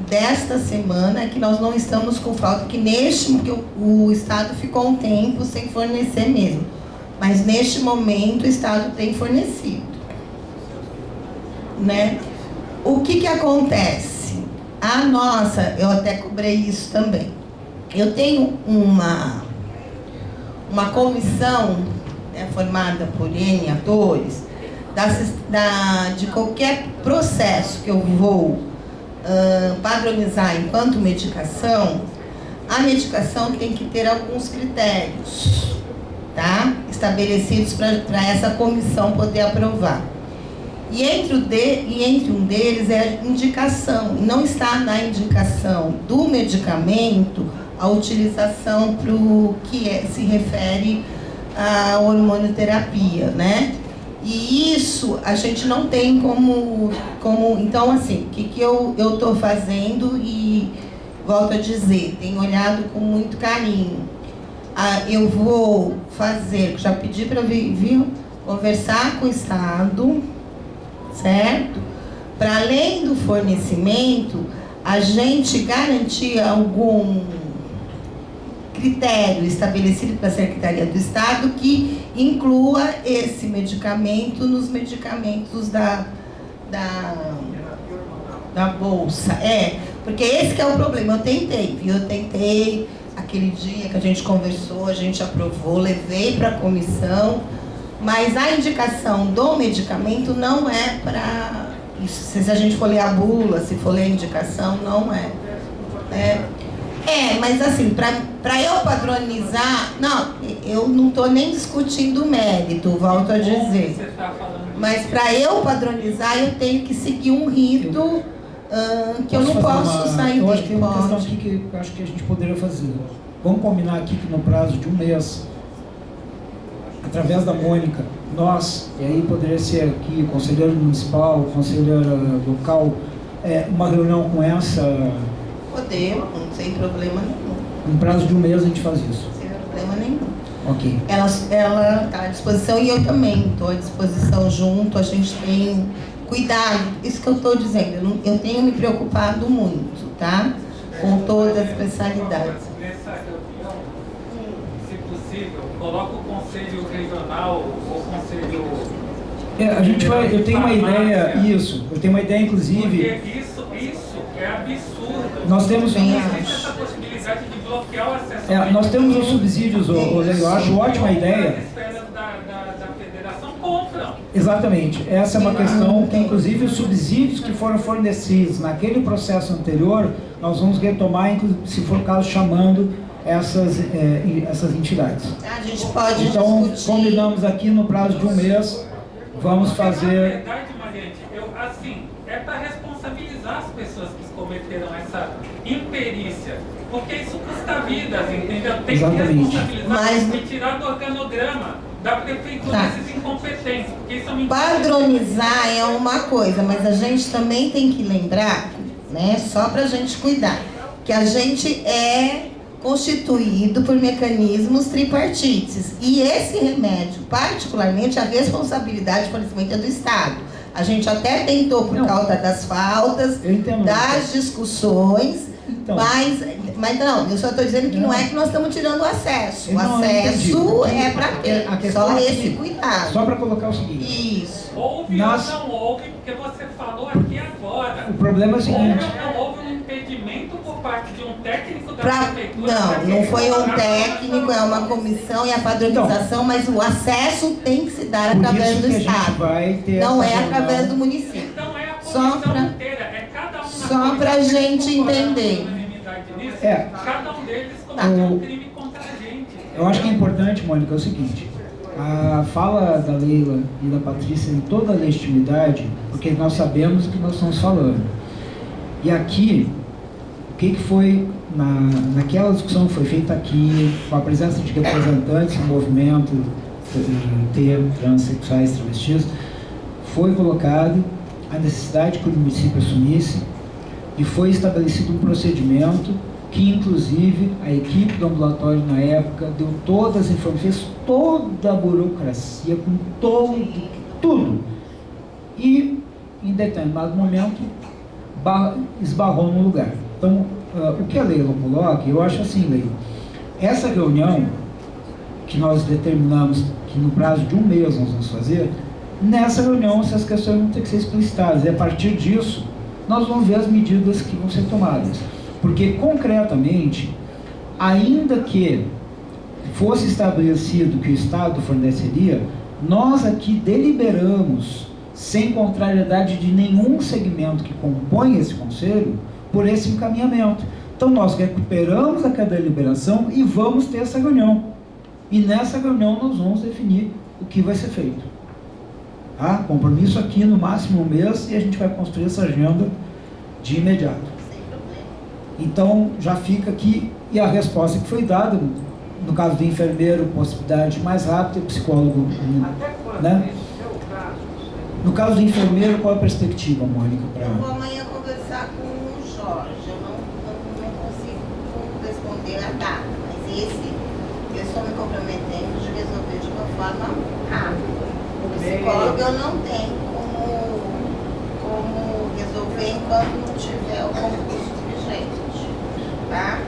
desta semana é que nós não estamos com falta, que o Estado ficou um tempo sem fornecer mesmo. Mas neste momento o Estado tem fornecido, né? O que acontece? Eu até cobrei isso também. Eu tenho uma comissão, né, formada por N atores, de qualquer processo que eu vou padronizar enquanto medicação. A medicação tem que ter alguns critérios, tá? Estabelecidos para essa comissão poder aprovar. E entre um deles é a indicação. Não está na indicação do medicamento a utilização para o que se refere à hormonioterapia, né? E isso a gente não tem como então, assim, o que eu estou fazendo, e volto a dizer, tenho olhado com muito carinho. Eu vou fazer, já pedi para conversar com o Estado, certo? Para além do fornecimento, a gente garantir algum critério estabelecido pela Secretaria do Estado que inclua esse medicamento nos medicamentos da bolsa. Porque esse que é o problema. Eu tentei, aquele dia que a gente conversou, a gente aprovou, levei para a comissão, mas a indicação do medicamento não é para isso. Se a gente for ler a bula, se for ler a indicação, não é. Mas assim, para eu padronizar, eu não estou nem discutindo o mérito, volto a dizer. Mas para eu padronizar, eu tenho que seguir um rito que eu não posso sair dele. Eu acho que tem uma questão aqui que eu acho que a gente poderia fazer. Vamos combinar aqui que no prazo de um mês, através da Mônica, nós, e aí poderia ser aqui o conselheiro municipal, conselheira local, uma reunião com essa... Podemos, sem problema nenhum. No prazo de um mês a gente faz isso. Sem problema nenhum. Ok. Ela está à disposição e eu também estou à disposição junto. A gente tem cuidado, isso que eu estou dizendo. Eu tenho me preocupado muito, tá? Com todas as especialidades. Nessa reunião, se possível, coloca o conselho regional ou o conselho... A gente vai, eu tenho uma ideia, eu tenho uma ideia, inclusive... Porque isso é absurdo. Nós temos essa possibilidade de bloquear o acesso. Nós temos os subsídios, eu acho ótima ideia. As esferas da federação compram. Exatamente. Essa é uma questão que, inclusive, os subsídios que foram fornecidos naquele processo anterior, nós vamos retomar, se for o caso, chamando essas entidades. A gente pode então, discutir. Combinamos aqui no prazo de um mês, vamos fazer... Na verdade, Mariante, é para responsabilizar as pessoas que cometeram essa imperícia, porque isso custa vidas, entendeu? Tem que responsabilizar e tirar do organograma da prefeitura esses incompetentes, porque isso é uma padronizar é uma coisa, mas a gente também tem que lembrar, né, só para a gente cuidar, que a gente é constituído por mecanismos tripartites, e esse remédio, particularmente, a responsabilidade de fornecimento é do Estado. A gente até tentou por causa das faltas, das discussões, mas não, eu só estou dizendo que não é que nós estamos tirando o acesso. O acesso é para ter, só esse cuidado. Só para colocar o seguinte. Isso. Houve ou não houve, porque você falou aqui agora. O problema é o seguinte. Houve ou não houve um impedimento por parte de um técnico da prefeitura? Não foi um técnico, é uma comissão e a padronização, mas o acesso tem que se dar através do Estado. Não é através do município. Então é a comissão inteira, é cada um na só para a gente entender. isso. É. Cada um deles cometeu um crime contra a gente. Eu acho que é importante, Mônica, é o seguinte: a fala da Leila e da Patrícia tem toda a legitimidade, porque nós sabemos o que nós estamos falando. E aqui, o que foi, naquela discussão que foi feita aqui, com a presença de representantes do movimento transexuais, travestis, foi colocado a necessidade que o município assumisse e foi estabelecido um procedimento que, inclusive, a equipe do ambulatório na época deu todas as informações, fez toda a burocracia, com tudo. E, em determinado momento, esbarrou no lugar. Então, o que a Leila coloca, eu acho assim, Leila, essa reunião que nós determinamos que no prazo de 1 mês nós vamos fazer, nessa reunião essas questões vão ter que ser explicitadas, e a partir disso nós vamos ver as medidas que vão ser tomadas. Porque, concretamente, ainda que fosse estabelecido que o Estado forneceria, nós aqui deliberamos, sem contrariedade de nenhum segmento que compõe esse conselho, por esse encaminhamento. Então, nós recuperamos aquela deliberação e vamos ter essa reunião. E nessa reunião nós vamos definir o que vai ser feito. Tá? Compromisso aqui no máximo 1 mês e a gente vai construir essa agenda de imediato. Então, já fica aqui, e a resposta que foi dada, no caso do enfermeiro, possibilidade mais rápida, psicólogo, né? No caso do enfermeiro, qual é a perspectiva, Mônica? Eu vou amanhã conversar com o Jorge, eu não consigo responder a data, mas eu estou me comprometendo de resolver de uma forma rápida. O psicólogo eu não tenho como resolver enquanto não tiver o concurso vigente. Tá?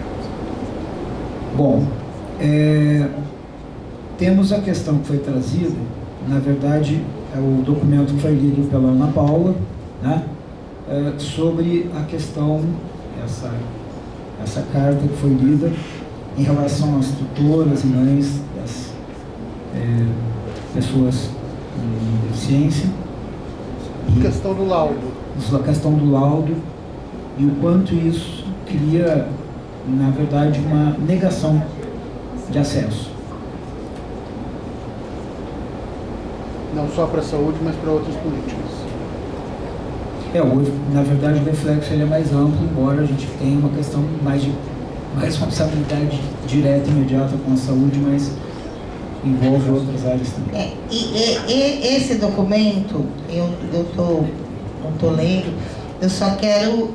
Bom, temos a questão que foi trazida, na verdade, é o documento que foi lido pela Ana Paula, né, sobre a questão, essa carta que foi lida em relação às tutoras e mães das pessoas com deficiência. A questão do laudo. A questão do laudo e o quanto isso cria, na verdade, uma negação de acesso. Não só para a saúde, mas para outras políticas. Na verdade, o reflexo ele é mais amplo, embora a gente tenha uma questão mais de responsabilidade direta e imediata com a saúde, mas envolve outras áreas também. E esse documento, eu não estou lendo, eu só quero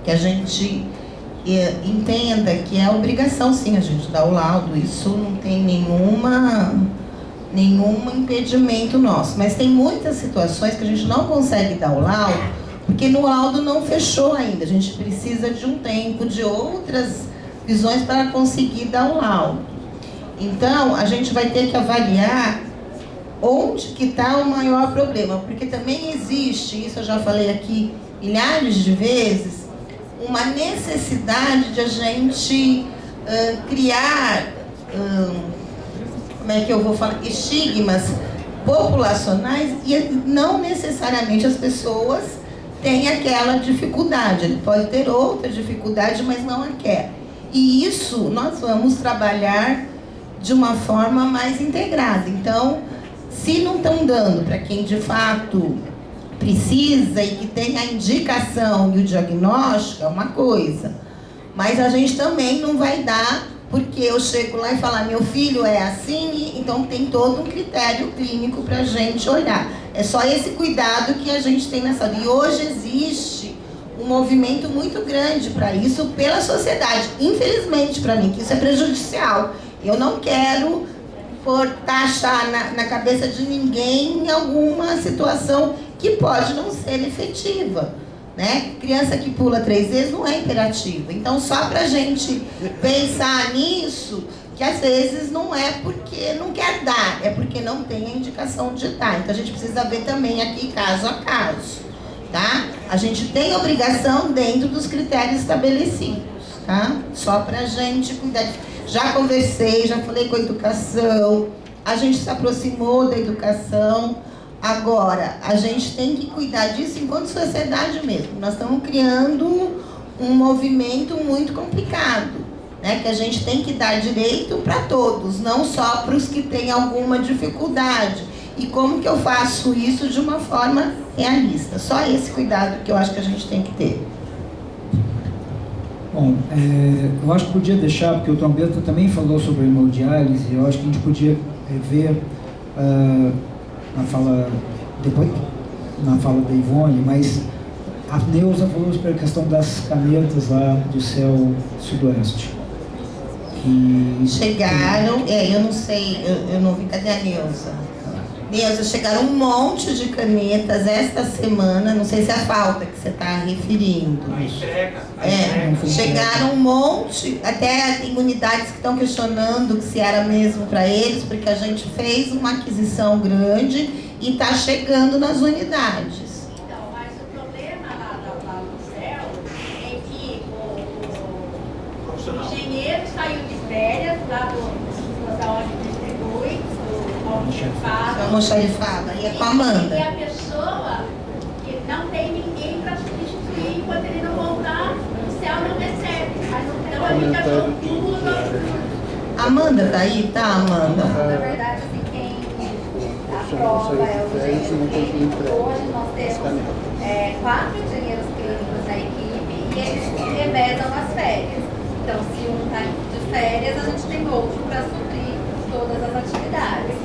que a gente entenda que é obrigação, sim, a gente dar o laudo. Isso não tem nenhum impedimento nosso. Mas tem muitas situações que a gente não consegue dar o laudo, porque no laudo não fechou ainda. A gente precisa de um tempo, de outras visões para conseguir dar o laudo. Então, a gente vai ter que avaliar onde que está o maior problema, porque também existe, isso eu já falei aqui milhares de vezes, uma necessidade de a gente criar, como é que eu vou falar, estigmas populacionais, e não necessariamente as pessoas têm aquela dificuldade. Ele pode ter outra dificuldade, mas não aquela. E isso nós vamos trabalhar de uma forma mais integrada. Então, se não estão dando para quem de fato precisa e que tem a indicação e o diagnóstico, é uma coisa. Mas a gente também não vai dar, porque eu chego lá e falar, meu filho é assim, então tem todo um critério clínico para a gente olhar. É só esse cuidado que a gente tem nessa vida. E hoje existe um movimento muito grande para isso pela sociedade. Infelizmente para mim, que isso é prejudicial. Eu não quero taxar na cabeça de ninguém alguma situação que pode não ser efetiva, né? Criança que pula 3 vezes não é imperativa. Então, só para a gente pensar nisso, que às vezes não é porque não quer dar, é porque não tem a indicação de dar. Então, a gente precisa ver também aqui caso a caso, tá? A gente tem obrigação dentro dos critérios estabelecidos, tá? Só para a gente cuidar. Já conversei, já falei com a educação, a gente se aproximou da educação. Agora, a gente tem que cuidar disso enquanto sociedade mesmo. Nós estamos criando um movimento muito complicado, né? Que a gente tem que dar direito para todos, não só para os que têm alguma dificuldade. E como que eu faço isso de uma forma realista? Só esse cuidado que eu acho que a gente tem que ter. Bom, eu acho que podia deixar, porque o Trombeta também falou sobre a hemodiálise, eu acho que a gente podia ver na fala da Ivone, mas a Neuza falou sobre a questão das canetas lá do céu sudoeste. Chegaram, eu não sei, eu não vi, cadê a Neuza? Neuza, chegaram um monte de canetas esta semana, não sei se é a falta que você está referindo. A entrega. Chegaram um monte, até tem unidades que estão questionando se era mesmo para eles, porque a gente fez uma aquisição grande e está chegando nas unidades. Então, mas o problema lá no céu é que o engenheiro saiu de férias lá da onde distribui, do almoxarifado, e é com a Amanda. E a pessoa que não tem ninguém para substituir, enquanto ele não voltar, o céu não recebe. Então a gente achou tudo. Amanda tá aí? Tá, Amanda? Na verdade, assim, quem aprova é o engenheiro clínico. Hoje nós temos 4 engenheiros clínicos na equipe e eles revezam as férias. Então, se um está de férias, a gente tem outro para suprir todas as atividades.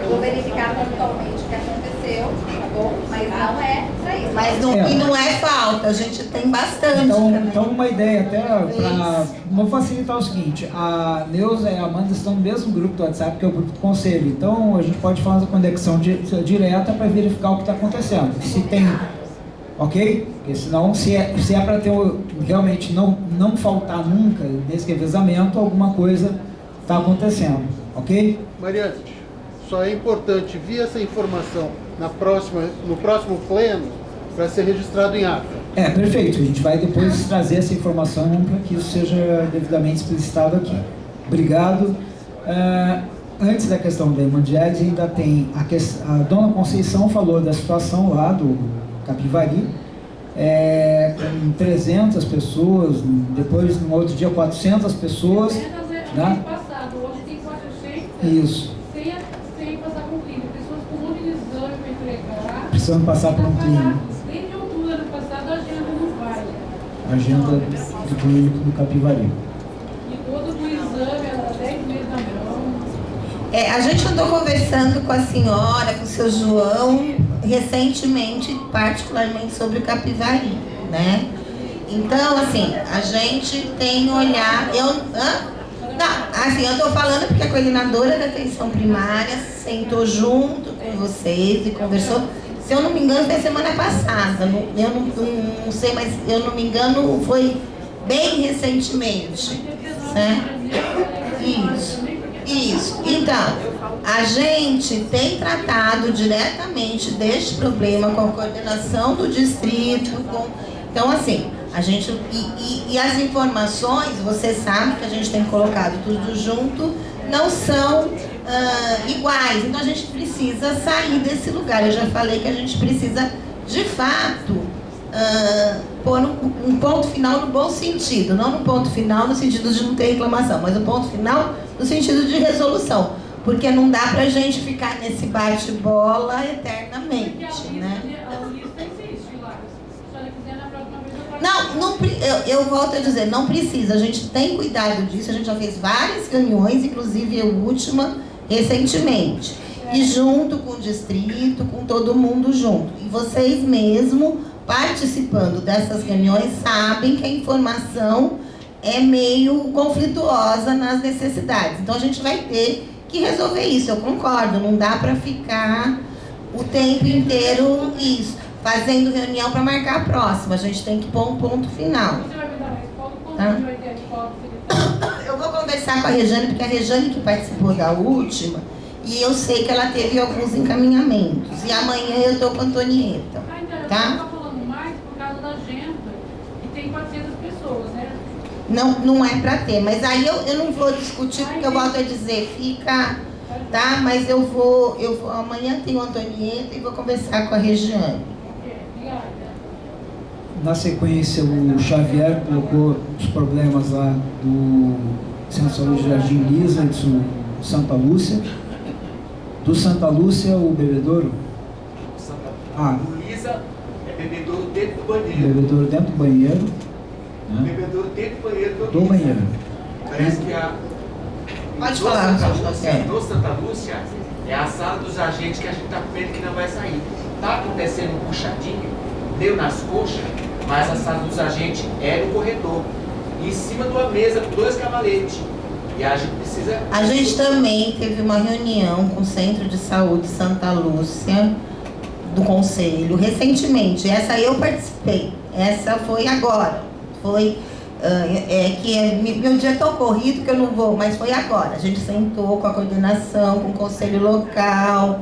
Eu vou verificar pontualmente o que aconteceu, tá bom? Mas não é para isso. Mas não é falta, a gente tem bastante. Então uma ideia até para... Vou facilitar o seguinte, a Neuza e a Amanda estão no mesmo grupo do WhatsApp, que é o grupo do conselho. Então a gente pode fazer a conexão direta para verificar o que está acontecendo. Se tem... Ok? Porque senão, se é para ter realmente não faltar nunca nesse revezamento, alguma coisa está acontecendo. Ok? Mariane, só é importante vir essa informação no próximo pleno para ser registrado em ata. Perfeito. A gente vai depois trazer essa informação para que isso seja devidamente explicitado aqui. Obrigado. Antes da questão da hemodiálise, ainda tem a dona Conceição falou da situação lá do Capivari, com 300 pessoas, depois no outro dia 400 pessoas. Né? Hoje tem 400. Isso. Sem passar por um clínico. Pessoas com um monte de exame para entregar. Precisando passar por um clínico. Desde outubro do ano passado a agenda não vai. A agenda do clínico do Capivari. E todo o exame era 10 meses na mão. A gente andou conversando com a senhora, com o seu João, recentemente, particularmente sobre o Capivari, né? Então, assim, a gente tem olhado... eu estou falando porque a coordenadora da atenção primária sentou junto com vocês e conversou. Se eu não me engano, foi semana passada. Eu não sei, mas eu não me engano, foi bem recentemente. Né? Isso. Então, a gente tem tratado diretamente deste problema com a coordenação do distrito. Então, assim... A gente, e as informações, você sabe que a gente tem colocado tudo junto, não são iguais. Então a gente precisa sair desse lugar. Eu já falei que a gente precisa, de fato, pôr um ponto final no bom sentido. Não no ponto final no sentido de não ter reclamação, mas no ponto final no sentido de resolução. Porque não dá pra gente ficar nesse bate-bola eternamente, né? Não, eu volto a dizer, não precisa, a gente tem cuidado disso, a gente já fez várias reuniões, inclusive a última recentemente, e junto com o distrito, com todo mundo junto. E vocês mesmo, participando dessas reuniões, sabem que a informação é meio conflituosa nas necessidades. Então a gente vai ter que resolver isso, eu concordo, não dá para ficar o tempo inteiro fazendo reunião para marcar a próxima. A gente tem que pôr um ponto final. Tá? Eu vou conversar com a Rejane, porque a Rejane que participou da última, e eu sei que ela teve alguns encaminhamentos. E amanhã eu estou com a Antonieta. Tá? Você está falando mais por causa da agenda, que tem 400 pessoas, né? Não é para ter, mas aí eu não vou discutir, porque eu volto a dizer, fica... Tá? Mas eu vou amanhã tenho a Antonieta e vou conversar com a Regiane. na sequência, o Xavier colocou os problemas lá do Centro de Saúde Jardim Lisa e do Santa Lúcia. Do Santa Lúcia, o bebedouro? O Lisa é bebedouro dentro do banheiro. Bebedouro dentro do banheiro. Né? Bebedouro dentro do banheiro do banheiro. Parece que a... Pode falar, No Santa Lúcia, é a sala dos agentes que a gente está com medo que não vai sair. Está acontecendo um puxadinho, deu nas coxas, mas a sala dos agentes é no corredor. Em cima de uma mesa com 2 cavaletes. E a gente precisa... A gente também teve uma reunião com o Centro de Saúde Santa Lúcia, do Conselho, recentemente. Essa eu participei. Essa foi agora. Foi... meu dia é tão corrido que eu não vou, mas foi agora. A gente sentou com a coordenação, com o conselho local,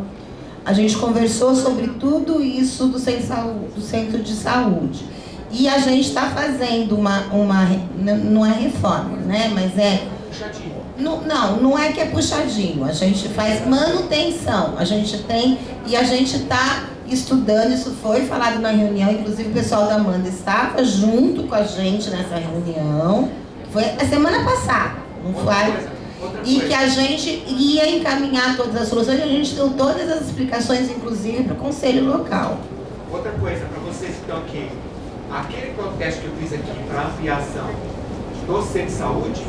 a gente conversou sobre tudo isso do centro de saúde. E a gente está fazendo não é reforma, né? Mas é... Puxadinho. Não é que é puxadinho, a gente faz manutenção, a gente tem, e a gente está estudando, isso foi falado na reunião, inclusive o pessoal da Amanda estava junto com a gente nessa reunião, foi a semana passada, não foi? E que a gente ia encaminhar todas as soluções, e a gente deu todas as explicações, inclusive, para o conselho local. Outra coisa, para vocês que estão aqui, aquele protesto que eu fiz aqui para ampliação do centro de saúde,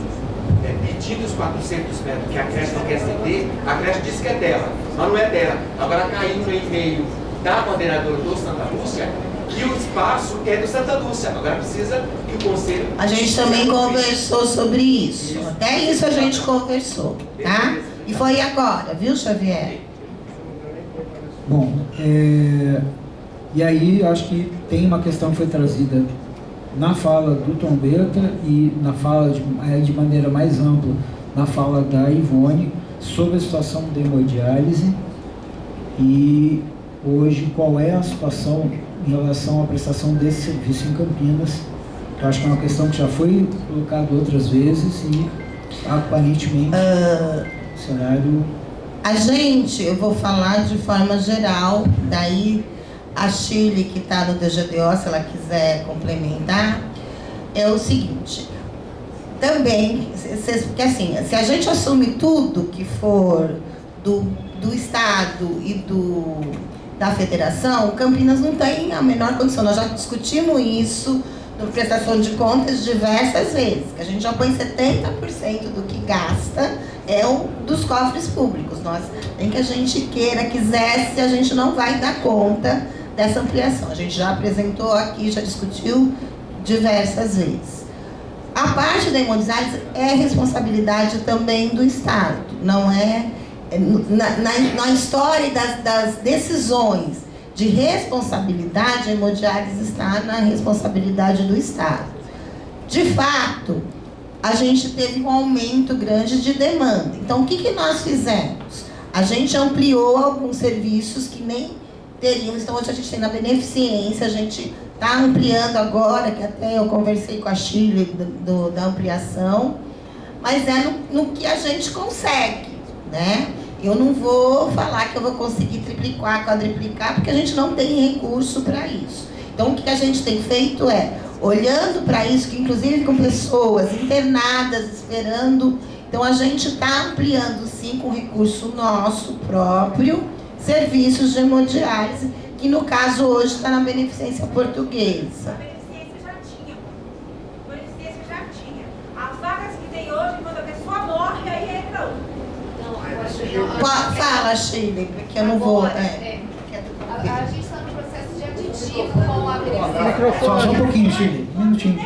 pedindo os 400 metros que a creche não quer ceder, a creche disse que é dela, mas não é dela. Agora caiu no e-mail da coordenadora do Santa Lúcia que o espaço é do Santa Lúcia. Agora precisa que o conselho... A gente também conversou sobre isso. Até isso a gente conversou, tá? E foi agora, viu, Xavier? Bom, e aí acho que tem uma questão que foi trazida na fala do Trombeta e na fala de maneira mais ampla na fala da Ivone sobre a situação da hemodiálise e hoje qual é a situação em relação à prestação desse serviço em Campinas. Eu acho que é uma questão que já foi colocada outras vezes e aparentemente o cenário... eu vou falar de forma geral, daí a Shirley, que está no DGDO, se ela quiser complementar, é o seguinte, também, porque assim, se a gente assume tudo que for do Estado e da Federação, Campinas não tem a menor condição. Nós já discutimos isso no prestação de contas diversas vezes, que a gente já põe 70% do que gasta dos cofres públicos. Nem que a gente queira, quisesse, a gente não vai dar conta dessa ampliação. A gente já apresentou aqui, já discutiu diversas vezes. A parte da hemodiálise é responsabilidade também do Estado, não é... Na história das decisões de responsabilidade, a hemodiálise está na responsabilidade do Estado. De fato, a gente teve um aumento grande de demanda. Então, o que nós fizemos? A gente ampliou alguns serviços que nem teríamos. Então, hoje a gente tem na beneficência, a gente está ampliando agora, que até eu conversei com a Chile da ampliação, mas é no que a gente consegue, né? Eu não vou falar que eu vou conseguir triplicar, quadriplicar, porque a gente não tem recurso para isso. Então, o que a gente tem feito é, olhando para isso, que inclusive com pessoas internadas, esperando, então a gente está ampliando, sim, com recurso nosso próprio, serviços de hemodiálise, que no caso hoje está na Beneficência Portuguesa. A Beneficência já tinha. A Beneficência já tinha. As vagas que tem hoje, quando a pessoa morre, aí entra outra. Fala, Shirley, porque eu não vou... A gente está no processo de aditivo com a Beneficência. Só um pouquinho, Shirley, um minutinho.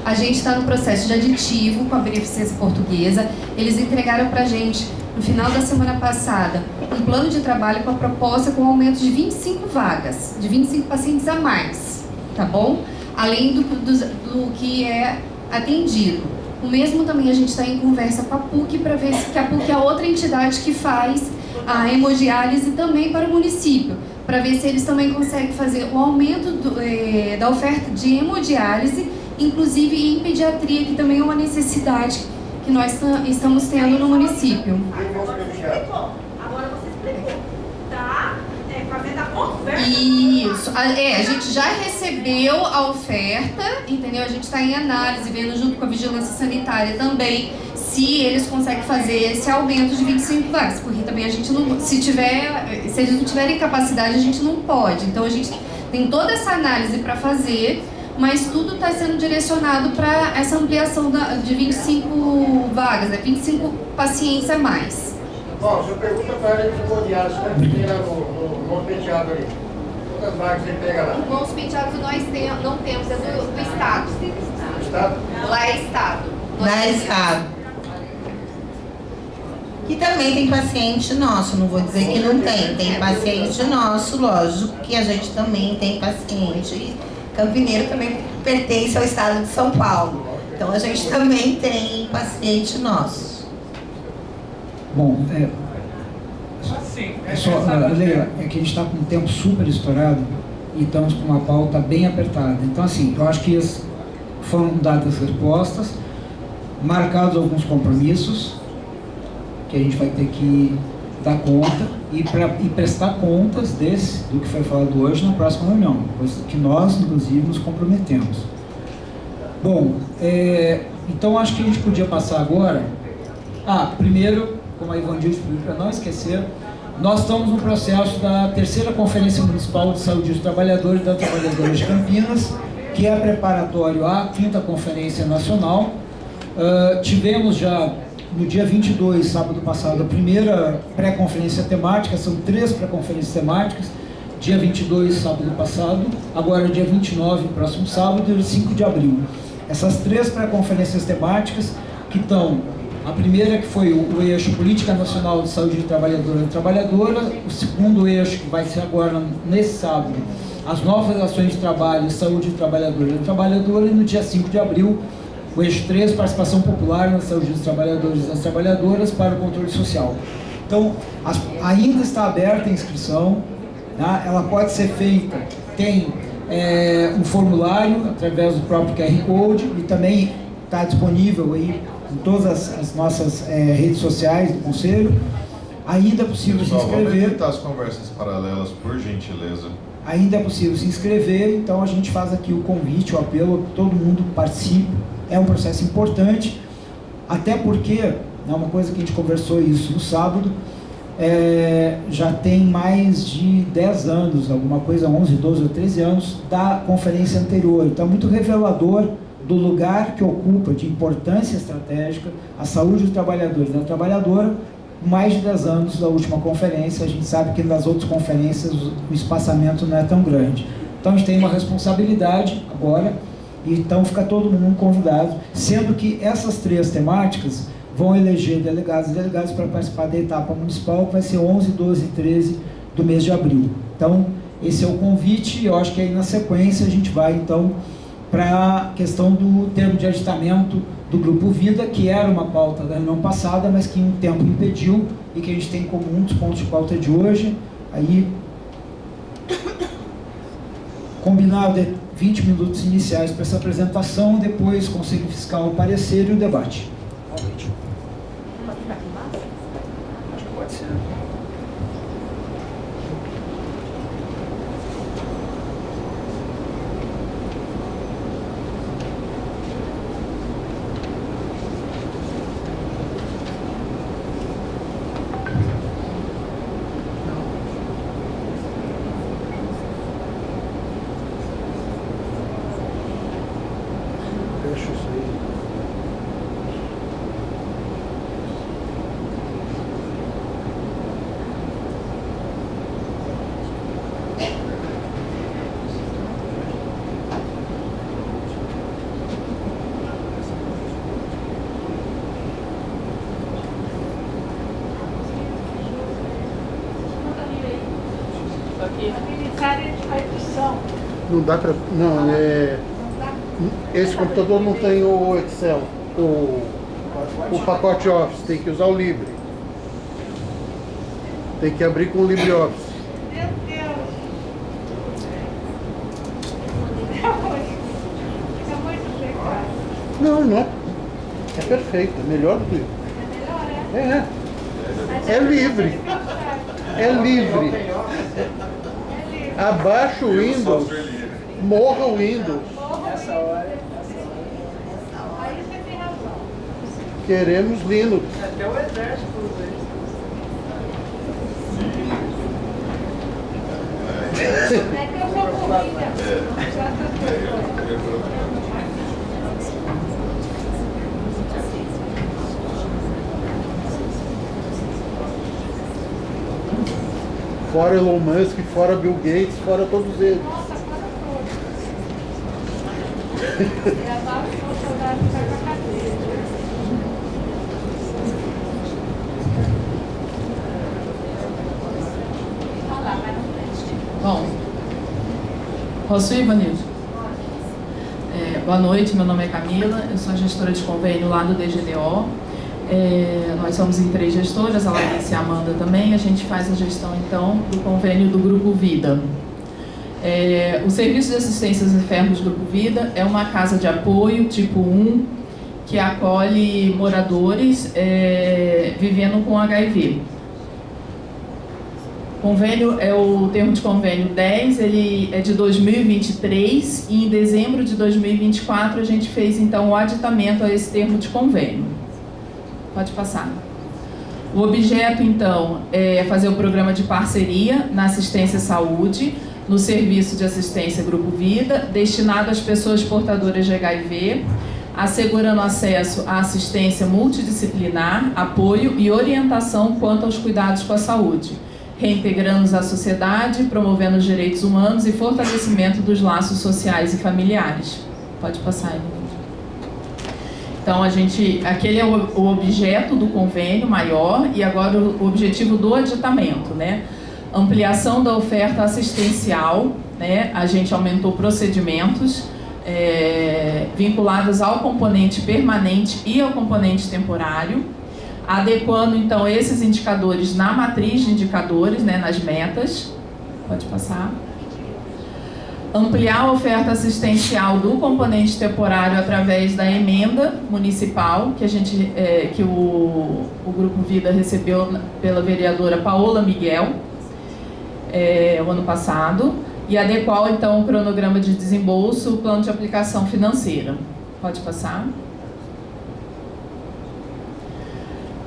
A gente está no processo de aditivo com a Beneficência Portuguesa. Eles entregaram para a gente, no final da semana passada, um plano de trabalho com a proposta com aumento de 25 vagas, de 25 pacientes a mais, tá bom? Além do que é atendido. O mesmo também a gente está em conversa com a PUC para ver se a PUC é outra entidade que faz a hemodiálise também para o município, para ver se eles também conseguem fazer o aumento da oferta de hemodiálise, inclusive em pediatria, que também é uma necessidade que nós estamos tendo no município. Agora você explicou. Tá fazendo a oferta. Isso. A gente já recebeu a oferta, entendeu? A gente está em análise, vendo junto com a vigilância sanitária também, se eles conseguem fazer esse aumento de 25 vagas, porque também a gente não, se eles não tiverem capacidade, a gente não pode. Então a gente tem toda essa análise para fazer, mas tudo está sendo direcionado para essa ampliação de 25 vagas, 25 pacientes a mais. Bom, você pergunta para ela de Goliath, né? Que tem lá no Monte Penteado ali. Quantas vagas você pega lá? No Monte Penteado nós não temos, é do Estado. Do Estado? Lá é Estado. Lá é Estado. Que também tem paciente nosso, não vou dizer que não tem. Tem paciente nosso, lógico, que a gente também tem paciente. Campineiro também pertence ao estado de São Paulo. Então a gente também tem paciente nosso. Bom, Leila, é que a gente está com um tempo super estourado e estamos com uma pauta bem apertada. Então, assim, eu acho que foram dadas respostas, marcados alguns compromissos, que a gente vai ter que dar conta e prestar contas do que foi falado hoje na próxima reunião, coisa que nós, inclusive, nos comprometemos. Bom, então acho que a gente podia passar agora. Primeiro, como a Ivandil explicou, para não esquecer, nós estamos no processo da terceira Conferência Municipal de Saúde dos Trabalhadores e das Trabalhadoras de Campinas, que é preparatório à 5ª Conferência Nacional. Tivemos já no dia 22, sábado passado, a primeira pré-conferência temática, são 3 pré-conferências temáticas, dia 22, sábado passado, agora dia 29, próximo sábado, e 5 de abril. Essas 3 pré-conferências temáticas que estão, a primeira que foi o eixo Política Nacional de Saúde de Trabalhadora e Trabalhadora, o segundo eixo que vai ser agora, nesse sábado, as novas ações de trabalho, saúde de trabalhadora e trabalhadora, e no dia 5 de abril, o eixo 3, participação popular na saúde dos trabalhadores e das trabalhadoras para o controle social. Então, ainda está aberta a inscrição, tá? Ela pode ser feita, tem um formulário através do próprio QR Code e também está disponível aí em todas as nossas redes sociais do Conselho. Ainda é possível se inscrever. Vamos evitar as conversas paralelas, por gentileza. Ainda é possível se inscrever, então a gente faz aqui o convite, o apelo, que todo mundo participe. É um processo importante, até porque, uma coisa que a gente conversou isso no sábado, já tem mais de 10 anos, alguma coisa, 11, 12 ou 13 anos, da conferência anterior. Então é muito revelador do lugar que ocupa de importância estratégica a saúde dos trabalhadores e da trabalhadora, mais de 10 anos da última conferência. A gente sabe que nas outras conferências o espaçamento não é tão grande. Então a gente tem uma responsabilidade agora, e então fica todo mundo convidado, sendo que essas 3 temáticas vão eleger delegados e delegadas para participar da etapa municipal, que vai ser 11, 12 e 13 do mês de abril. Então, esse é o convite, e eu acho que aí na sequência a gente vai então para a questão do termo de aditamento do Grupo Vida, que era uma pauta da reunião passada, mas que um tempo impediu, e que a gente tem como um dos pontos de pauta de hoje. Aí, combinado 20 minutos iniciais para essa apresentação, depois Conselho Fiscal, o parecer e o debate. Acho que pode ser. Não dá para... Não, esse computador não tem o Excel, o pacote Office, tem que usar o Libre. Tem que abrir com o LibreOffice. Meu Deus! Fica muito complicado. Não, não é. É perfeito, é melhor do que... É livre. É livre. Abaixa o Windows, morra o Windows. Queremos Linux. Até o exército usa isso. É que eu sou convida. Fora Elon Musk, fora Bill Gates, fora todos eles. Nossa, fora todos. Gravaram os soldados ficar com a cadeira. Bom, posso ir, Vanildo? Boa noite, meu nome é Camila, eu sou gestora de convênio lá do DGDO. Nós somos em 3 gestoras, a Larissa e a Amanda também. A gente faz a gestão, então, do convênio do Grupo Vida. O Serviço de Assistência aos Enfermos do Grupo Vida é uma casa de apoio tipo 1, que acolhe moradores vivendo com HIV. Convênio é o termo de convênio 10, ele é de 2023 e em dezembro de 2024 a gente fez então o aditamento a esse termo de convênio. Pode passar. O objeto então é fazer o programa de parceria na assistência à saúde, no serviço de assistência Grupo Vida, destinado às pessoas portadoras de HIV, assegurando acesso à assistência multidisciplinar, apoio e orientação quanto aos cuidados com a saúde, reintegrando-os à sociedade, promovendo os direitos humanos e fortalecimento dos laços sociais e familiares. Pode passar aí. Então, aquele é o objeto do convênio maior e agora o objetivo do aditamento, né? Ampliação da oferta assistencial, né? A gente aumentou procedimentos vinculados ao componente permanente e ao componente temporário, adequando então esses indicadores na matriz de indicadores, né, nas metas. Pode passar. Ampliar a oferta assistencial do componente temporário através da emenda municipal que o Grupo Vida recebeu pela vereadora Paola Miguel o ano passado, e adequar então o cronograma de desembolso, o plano de aplicação financeira. Pode passar.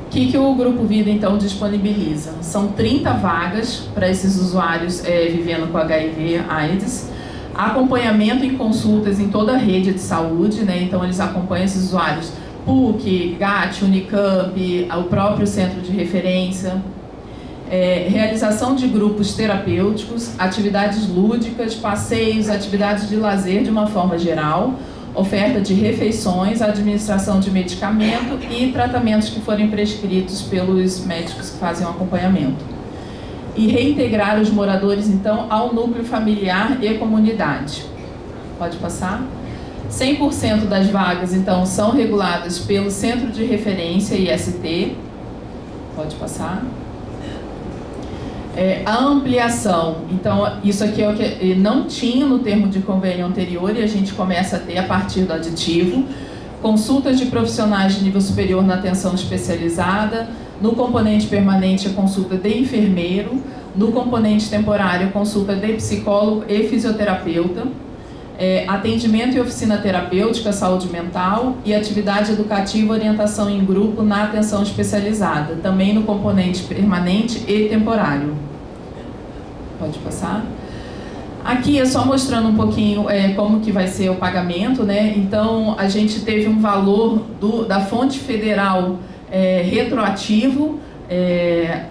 O que o Grupo Vida, então, disponibiliza? São 30 vagas para esses usuários vivendo com HIV/AIDS, acompanhamento em consultas em toda a rede de saúde, né? Então, eles acompanham esses usuários PUC, GAT, Unicamp, o próprio centro de referência, realização de grupos terapêuticos, atividades lúdicas, passeios, atividades de lazer de uma forma geral, oferta de refeições, administração de medicamento e tratamentos que forem prescritos pelos médicos que fazem o acompanhamento. E reintegrar os moradores, então, ao núcleo familiar e comunidade. Pode passar? 100% das vagas, então, são reguladas pelo Centro de Referência IST. Pode passar? A ampliação, então isso aqui é o que não tinha no termo de convênio anterior e a gente começa a ter a partir do aditivo. Consultas de profissionais de nível superior na atenção especializada, no componente permanente a consulta de enfermeiro, no componente temporário a consulta de psicólogo e fisioterapeuta, atendimento e oficina terapêutica, saúde mental e atividade educativa, orientação em grupo na atenção especializada, também no componente permanente e temporário. Pode passar. Aqui é só mostrando um pouquinho como que vai ser o pagamento, né? Então, a gente teve um valor da fonte federal retroativo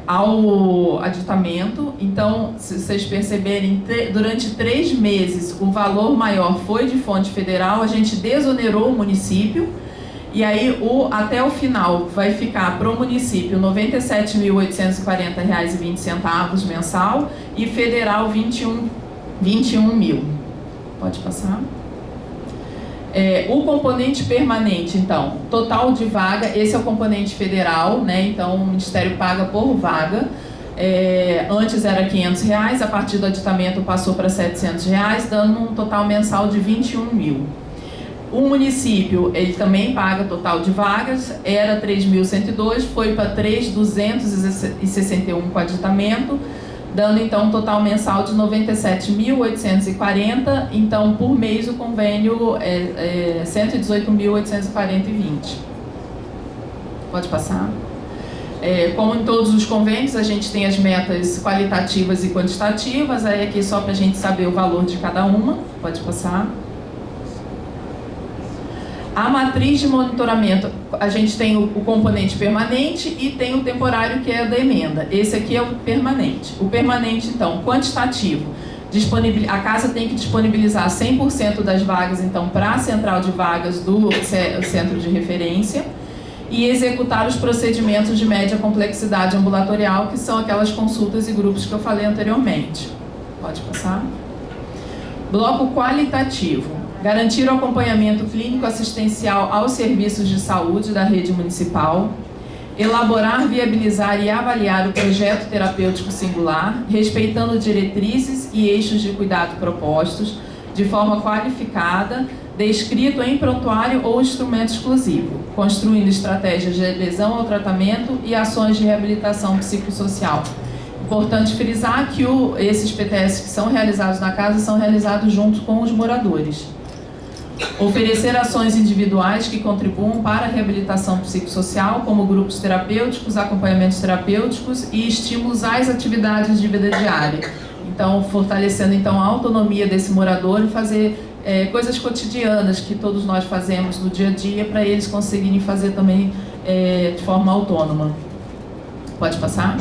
ao aditamento. Então, se vocês perceberem, durante 3 meses o valor maior foi de fonte federal, a gente desonerou o município, e aí até o final vai ficar para o município R$ 97.840,20 mensal e federal 21 mil. Pode passar. O componente permanente, então, total de vaga, esse é o componente federal, né? Então o Ministério paga por vaga. Antes era R$ 500, a partir do aditamento passou para R$ 700, dando um total mensal de 21 mil. O município, ele também paga total de vagas, era 3.102, foi para 3.261 com aditamento, dando então um total mensal de 97.840, então por mês o convênio é 118.840,20. Pode passar. Como em todos os convênios, a gente tem as metas qualitativas e quantitativas, aí aqui só para a gente saber o valor de cada uma. Pode passar. A matriz de monitoramento, a gente tem o componente permanente e tem o temporário, que é o da emenda. Esse aqui é o permanente. O permanente, então, quantitativo. A casa tem que disponibilizar 100% das vagas, então, para a central de vagas do centro de referência e executar os procedimentos de média complexidade ambulatorial, que são aquelas consultas e grupos que eu falei anteriormente. Pode passar. Bloco qualitativo. Garantir o acompanhamento clínico assistencial aos serviços de saúde da rede municipal. Elaborar, viabilizar e avaliar o projeto terapêutico singular, respeitando diretrizes e eixos de cuidado propostos, de forma qualificada, descrito em prontuário ou instrumento exclusivo, construindo estratégias de adesão ao tratamento e ações de reabilitação psicossocial. Importante frisar que esses PTS que são realizados na casa são realizados junto com os moradores. Oferecer ações individuais que contribuam para a reabilitação psicossocial, como grupos terapêuticos, acompanhamentos terapêuticos e estímulos às atividades de vida diária. Então, fortalecendo então, a autonomia desse morador e fazer coisas cotidianas que todos nós fazemos no dia a dia para eles conseguirem fazer também de forma autônoma. Pode passar?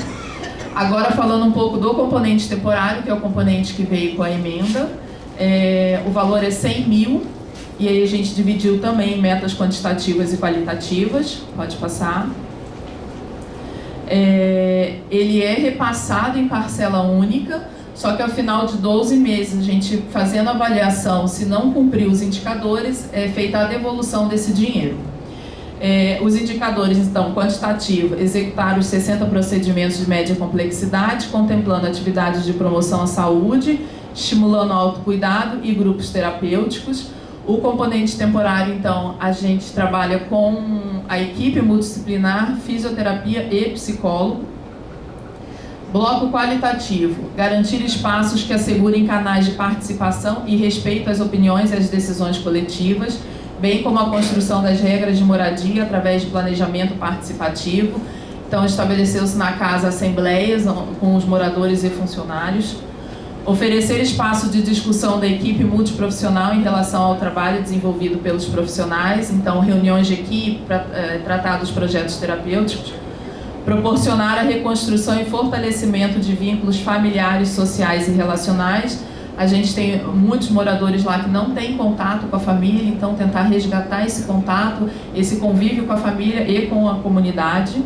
Agora falando um pouco do componente temporário, que é o componente que veio com a emenda. O valor é 100 mil. E aí a gente dividiu também em metas quantitativas e qualitativas. Pode passar. Ele é repassado em parcela única, só que ao final de 12 meses, a gente fazendo a avaliação, se não cumprir os indicadores, é feita a devolução desse dinheiro. Os indicadores, então, quantitativo, executar os 60 procedimentos de média complexidade, contemplando atividades de promoção à saúde, estimulando o autocuidado e grupos terapêuticos. O componente temporário, então, a gente trabalha com a equipe multidisciplinar, fisioterapia e psicólogo. Bloco qualitativo, garantir espaços que assegurem canais de participação e respeito às opiniões e às decisões coletivas, bem como a construção das regras de moradia através de planejamento participativo. Então, estabeleceu-se na casa assembleias com os moradores e funcionários. Oferecer espaço de discussão da equipe multiprofissional em relação ao trabalho desenvolvido pelos profissionais, então reuniões de equipe para tratar dos projetos terapêuticos. Proporcionar a reconstrução e fortalecimento de vínculos familiares, sociais e relacionais. A gente tem muitos moradores lá que não têm contato com a família, então tentar resgatar esse contato, esse convívio com a família e com a comunidade.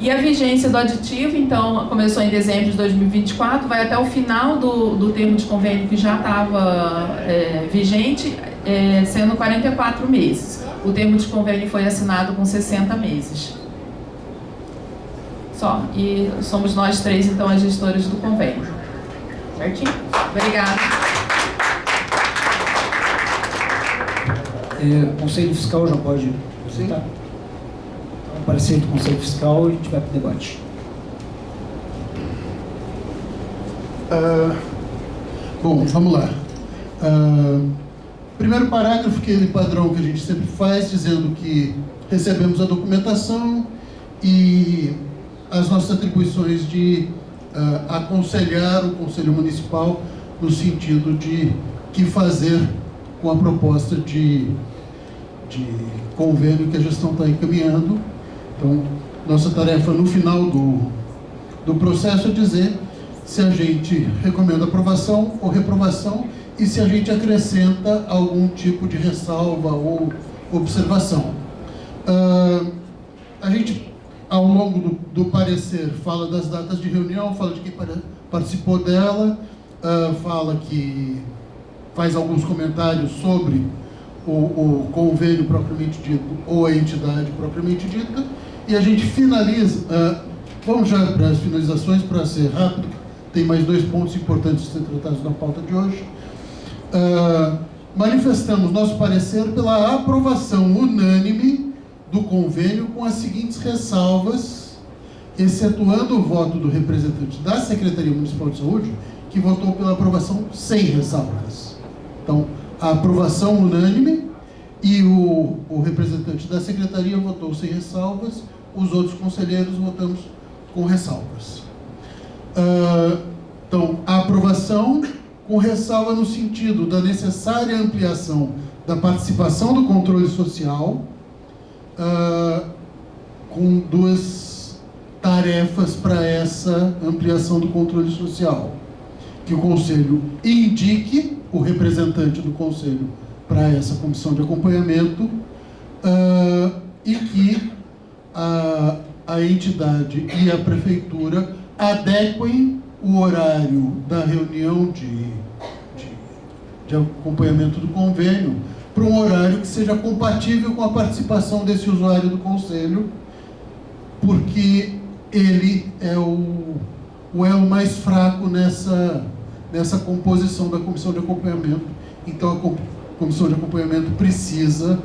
E a vigência do aditivo, então, começou em dezembro de 2024, vai até o final do termo de convênio que já estava vigente, sendo 44 meses. O termo de convênio foi assinado com 60 meses. Só. E somos nós três, então, as gestoras do convênio. Certinho? Obrigada. O Conselho Fiscal já pode apresentar? Parecer do Conselho Fiscal e a gente vai para o debate. Bom, vamos lá. Primeiro parágrafo, aquele padrão que a gente sempre faz, dizendo que recebemos a documentação e as nossas atribuições de aconselhar o Conselho Municipal no sentido de que fazer com a proposta de convênio que a gestão está encaminhando. Então, nossa tarefa no final do processo é dizer se a gente recomenda aprovação ou reprovação e se a gente acrescenta algum tipo de ressalva ou observação. A gente, ao longo do parecer, fala das datas de reunião, fala de quem participou dela, fala que faz alguns comentários sobre o convênio propriamente dito ou a entidade propriamente dita, e a gente finaliza. Vamos já para as finalizações, para ser rápido, tem mais 2 pontos importantes a ser tratados na pauta de hoje. manifestamos nosso parecer pela aprovação unânime do convênio com as seguintes ressalvas, excetuando o voto do representante da Secretaria Municipal de Saúde, que votou pela aprovação sem ressalvas. Então, a aprovação unânime e o representante da Secretaria votou sem ressalvas, os outros conselheiros votamos com ressalvas. Então, a aprovação com ressalva no sentido da necessária ampliação da participação do controle social, com duas tarefas para essa ampliação do controle social. Que o Conselho indique o representante do Conselho para essa comissão de acompanhamento e que a entidade e a Prefeitura adequem o horário da reunião de acompanhamento do convênio para um horário que seja compatível com a participação desse usuário do Conselho, porque ele é o elo mais fraco nessa composição da comissão de acompanhamento. Então, a comissão de acompanhamento precisa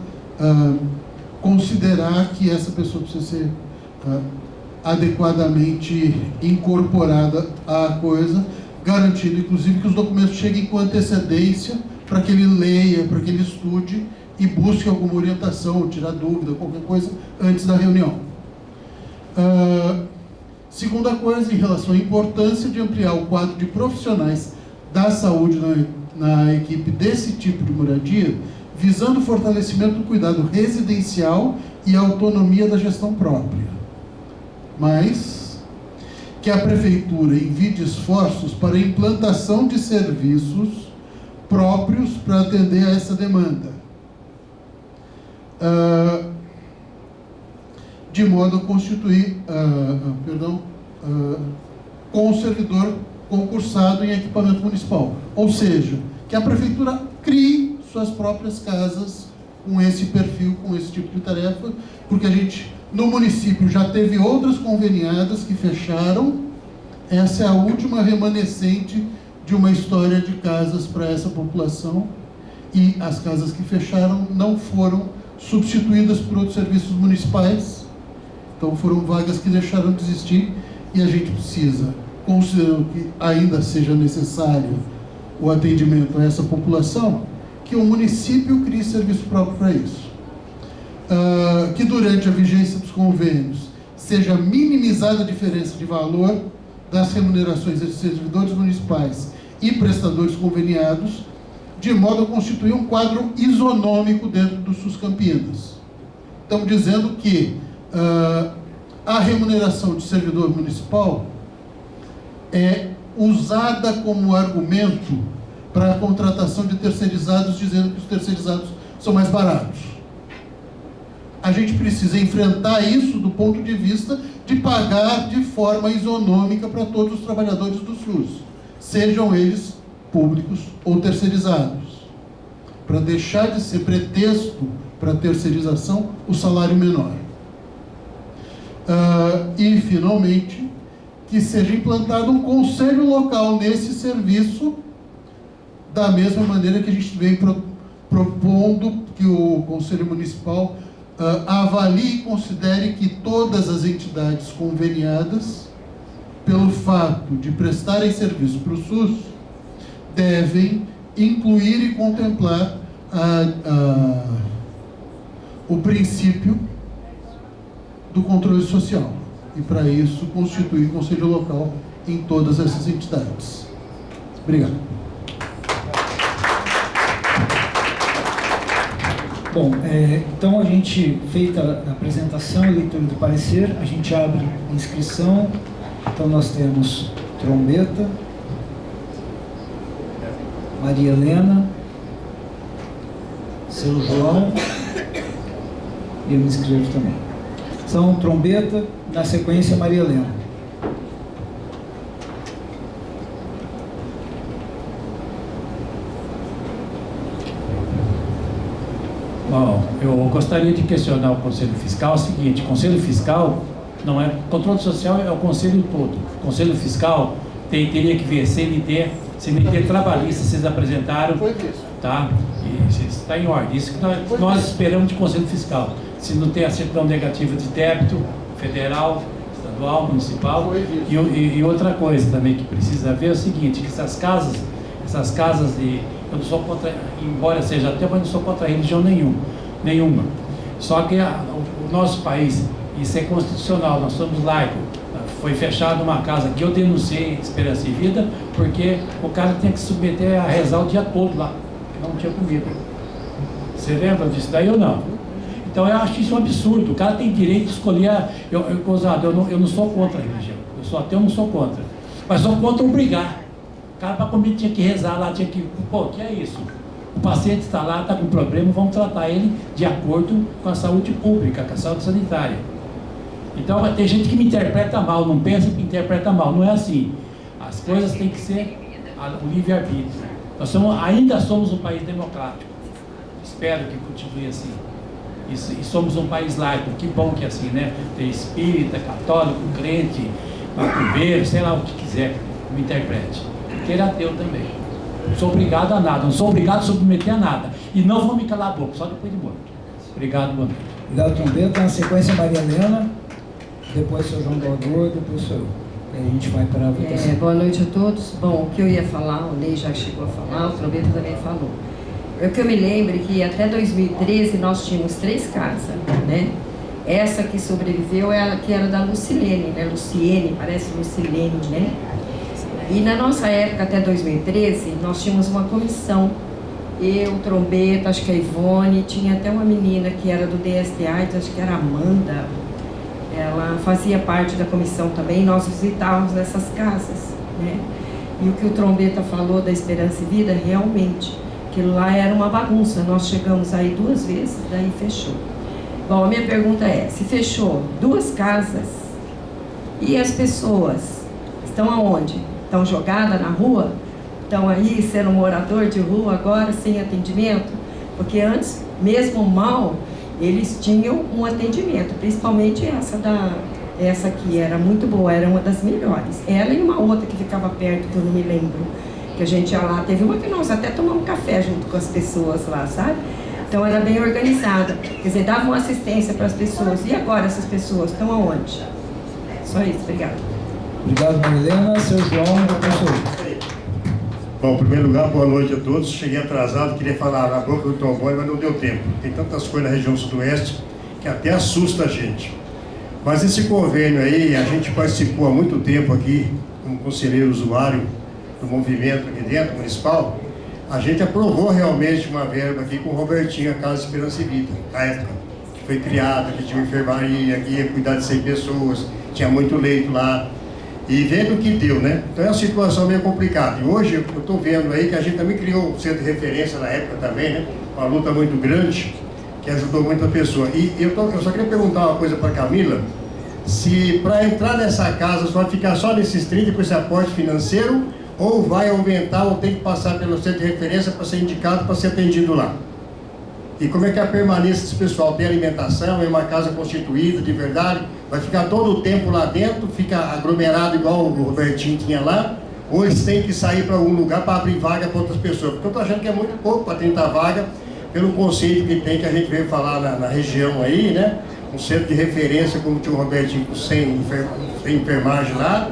considerar que essa pessoa precisa ser adequadamente incorporada à coisa, garantindo, inclusive, que os documentos cheguem com antecedência para que ele leia, para que ele estude e busque alguma orientação, tirar dúvida, qualquer coisa, antes da reunião. Segunda coisa, em relação à importância de ampliar o quadro de profissionais da saúde na equipe desse tipo de moradia, visando o fortalecimento do cuidado residencial e a autonomia da gestão própria. Mas que a Prefeitura envie esforços para a implantação de serviços próprios para atender a essa demanda, de modo a constituir, com o servidor concursado em equipamento municipal. Ou seja, que a Prefeitura crie suas próprias casas com esse perfil, com esse tipo de tarefa, porque a gente, no município, já teve outras conveniadas que fecharam. Essa é a última remanescente de uma história de casas para essa população, e as casas que fecharam não foram substituídas por outros serviços municipais. Então foram vagas que deixaram de existir, e a gente precisa, considerando que ainda seja necessário o atendimento a essa população, que o município crie serviço próprio para isso. Que durante a vigência dos convênios seja minimizada a diferença de valor das remunerações entre servidores municipais e prestadores conveniados, de modo a constituir um quadro isonômico dentro do SUS Campinas. Estamos dizendo que a remuneração de servidor municipal é usada como argumento para a contratação de terceirizados, dizendo que os terceirizados são mais baratos. A gente precisa enfrentar isso do ponto de vista de pagar de forma isonômica para todos os trabalhadores do SUS, sejam eles públicos ou terceirizados, para deixar de ser pretexto para terceirização o salário menor. E, finalmente, que seja implantado um conselho local nesse serviço, da mesma maneira que a gente vem propondo que o Conselho Municipal avalie e considere que todas as entidades conveniadas, pelo fato de prestarem serviço para o SUS, devem incluir e contemplar o princípio do controle social. E, para isso, constituir conselho local em todas essas entidades. Obrigado. Bom, então a gente, feita a apresentação e leitura do parecer, a gente abre a inscrição. Então nós temos Trombeta, Maria Helena, seu João, e eu me inscrevo também. São Trombeta, na sequência Maria Helena. Bom, eu gostaria de questionar o Conselho Fiscal o seguinte: o Conselho Fiscal não é... Controle social é o Conselho todo. O Conselho Fiscal teria que ver CNT trabalhista, vocês apresentaram, tá? E se está em ordem. Isso que nós esperamos de Conselho Fiscal. Se não tem a certidão negativa de débito federal, estadual, municipal. E outra coisa também que precisa ver é o seguinte, que essas casas eu não sou contra, embora seja até, mas não sou contra religião nenhuma. Só que o nosso país, isso é constitucional, nós somos laicos. Foi fechada uma casa que eu denunciei Esperança e Vida, porque o cara tinha que se submeter a rezar o dia todo lá, que não tinha comida. Você lembra disso daí ou não? Então eu acho isso um absurdo. O cara tem direito de escolher. Eu não sou contra a religião. Eu sou ateu, eu não sou contra. Mas sou contra obrigar. O cara para comer tinha que rezar lá, tinha que. Pô, que é isso? O paciente está lá, está com problema, vamos tratar ele de acordo com a saúde pública, com a saúde sanitária. Então tem gente que me interpreta mal, não pensa que interpreta mal. Não é assim. As coisas têm que ser o livre-arbítrio. Nós ainda somos um país democrático. Espero que continue assim. E somos um país laico. Que bom que é assim, né? Tem espírita, católico, crente, macumbeiro, sei lá o que quiser, me interprete. Ter ateu também. Não sou obrigado a nada, não sou obrigado a submeter a nada. E não vou me calar a boca, só depois de morto. Obrigado, boa noite. Obrigado, Trombeta. Na sequência, Maria Helena, depois o seu João Doador, depois o seu. Aí a gente vai para a votação. Boa noite a todos. Bom, o que eu ia falar, o Ney já chegou a falar, o Trombeta também falou. O que eu me lembro é que até 2013 nós tínhamos 3 casas, né? Essa que sobreviveu é a que era da Lucilene, né? Luciene, parece Lucilene, né? E na nossa época, até 2013, nós tínhamos uma comissão. Eu, Trombeta, acho que a Ivone, tinha até uma menina que era do DST-AIDS, acho que era a Amanda. Ela fazia parte da comissão também, nós visitávamos essas casas, né? E o que o Trombeta falou da Esperança e Vida, realmente, aquilo lá era uma bagunça. Nós chegamos aí 2 vezes, daí fechou. Bom, a minha pergunta é, se fechou 2 casas e as pessoas estão aonde? Estão jogadas na rua? Estão aí sendo morador de rua agora, sem atendimento? Porque antes, mesmo mal, eles tinham um atendimento, principalmente essa aqui, era muito boa, era uma das melhores. Ela e uma outra que ficava perto, que eu não me lembro, que a gente ia lá, teve uma que nós até tomamos café junto com as pessoas lá, sabe? Então era bem organizada, quer dizer, dava uma assistência para as pessoas. E agora essas pessoas estão aonde? Só isso, obrigada. Obrigado, Marilena. Seu João, professor. Bom, em primeiro lugar, boa noite a todos. Cheguei atrasado, queria falar na boca do trombone, mas não deu tempo. Tem tantas coisas na região sudoeste que até assusta a gente. Mas esse convênio aí, a gente participou há muito tempo aqui, como conselheiro usuário do movimento aqui dentro, municipal. A gente aprovou realmente uma verba aqui com o Robertinho, a Casa Esperança e Vida, na época, que foi criada, que tinha uma enfermaria, que ia cuidar de 100 pessoas, tinha muito leito lá. E vendo o que deu, né? Então é uma situação meio complicada. E hoje eu estou vendo aí que a gente também criou um centro de referência na época também, né? Uma luta muito grande, que ajudou muita pessoa. E eu só queria perguntar uma coisa para a Camila, se para entrar nessa casa vai ficar só nesses 30 com esse aporte financeiro, ou vai aumentar, ou tem que passar pelo centro de referência para ser indicado, para ser atendido lá. E como é que é a permanência desse pessoal? Tem alimentação, é uma casa constituída de verdade? Vai ficar todo o tempo lá dentro, fica aglomerado igual o Robertinho tinha lá? Ou eles têm que sair para algum lugar para abrir vaga para outras pessoas? Porque eu estou achando que é muito pouco para 30 vagas, pelo conceito que tem, que a gente veio falar na região aí, né? Um centro de referência, como tinha o Robertinho com 100 enfermagem lá.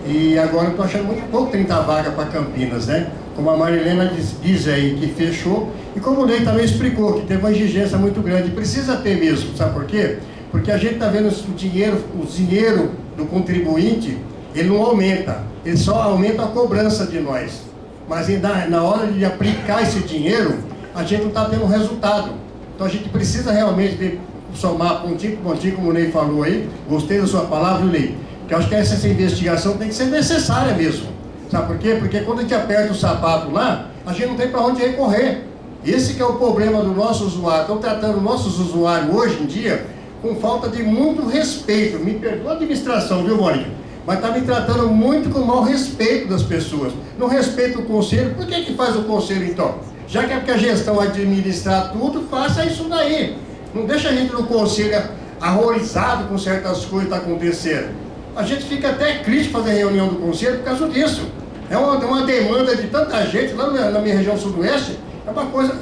E agora eu estou achando muito pouco 30 vagas para Campinas, né? Como a Marilena diz aí que fechou, e como o Ney também explicou, que teve uma exigência muito grande, precisa ter mesmo, sabe por quê? Porque a gente está vendo o dinheiro do contribuinte, ele não aumenta, ele só aumenta a cobrança de nós. Mas na hora de aplicar esse dinheiro, a gente não está tendo resultado. Então a gente precisa realmente somar pontinho por pontinho, como o Ney falou aí, gostei da sua palavra, Ney, que eu acho que essa investigação tem que ser necessária mesmo. Sabe por quê? Porque quando a gente aperta o sapato lá, a gente não tem para onde recorrer. Esse que é o problema do nosso usuário. Estão tratando nossos usuários hoje em dia com falta de muito respeito. Me perdoa a administração, viu, Mônica? Mas está me tratando muito com mau respeito das pessoas. Não respeita o conselho. Por que faz o conselho, então? Já que é porque a gestão administrar tudo, faça isso daí. Não deixa a gente no conselho horrorizado com certas coisas que estão acontecendo. A gente fica até crítico fazer reunião do conselho por causa disso. É uma demanda de tanta gente, lá na minha região sudoeste, é uma coisa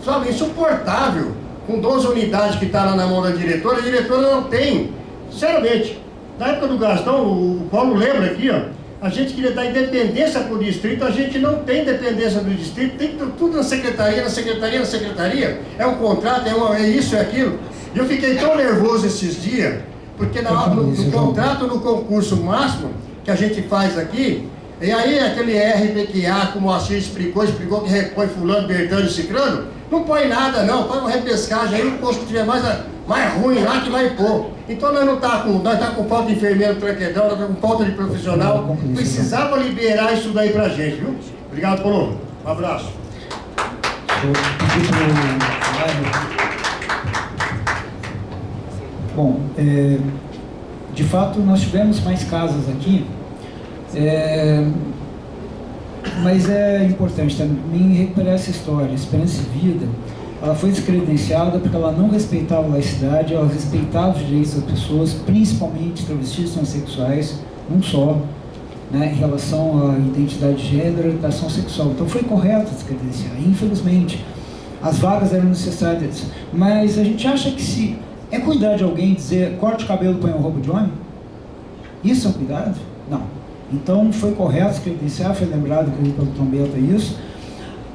sabe, insuportável. Com 12 unidades que está lá na mão da diretora, a diretora não tem. Sinceramente, na época do Gastão, o Paulo lembra aqui, ó, a gente queria dar independência para o distrito, a gente não tem independência do distrito, tem tudo na secretaria, é um contrato, é isso, é aquilo. E eu fiquei tão nervoso esses dias, porque no contrato, no concurso máximo que a gente faz aqui, e aí aquele RPQA, como o Moacir explicou que repõe fulano, Bertano e Ciclano, não põe nada não, faz uma repescagem aí, o posto que tiver mais ruim lá que vai pôr. Então nós não está com falta de enfermeiro tranquedão, nós estamos com falta de profissional, precisava liberar isso daí pra gente, viu? Obrigado, Paulo. Um abraço. Bom, de fato nós tivemos mais casas aqui, mas é importante também recuperar essa história. A Esperança e Vida, ela foi descredenciada porque ela não respeitava a laicidade, ela respeitava os direitos das pessoas, principalmente travestis e transexuais, não só, né, em relação à identidade de gênero e orientação sexual. Então foi correto descredenciar. Infelizmente, as vagas eram necessárias, mas a gente acha que se é cuidar de alguém dizer corte o cabelo e põe um roupa de homem? Isso é um cuidado? Não. Então foi correto descredenciar, foi lembrado pelo Trombeta isso.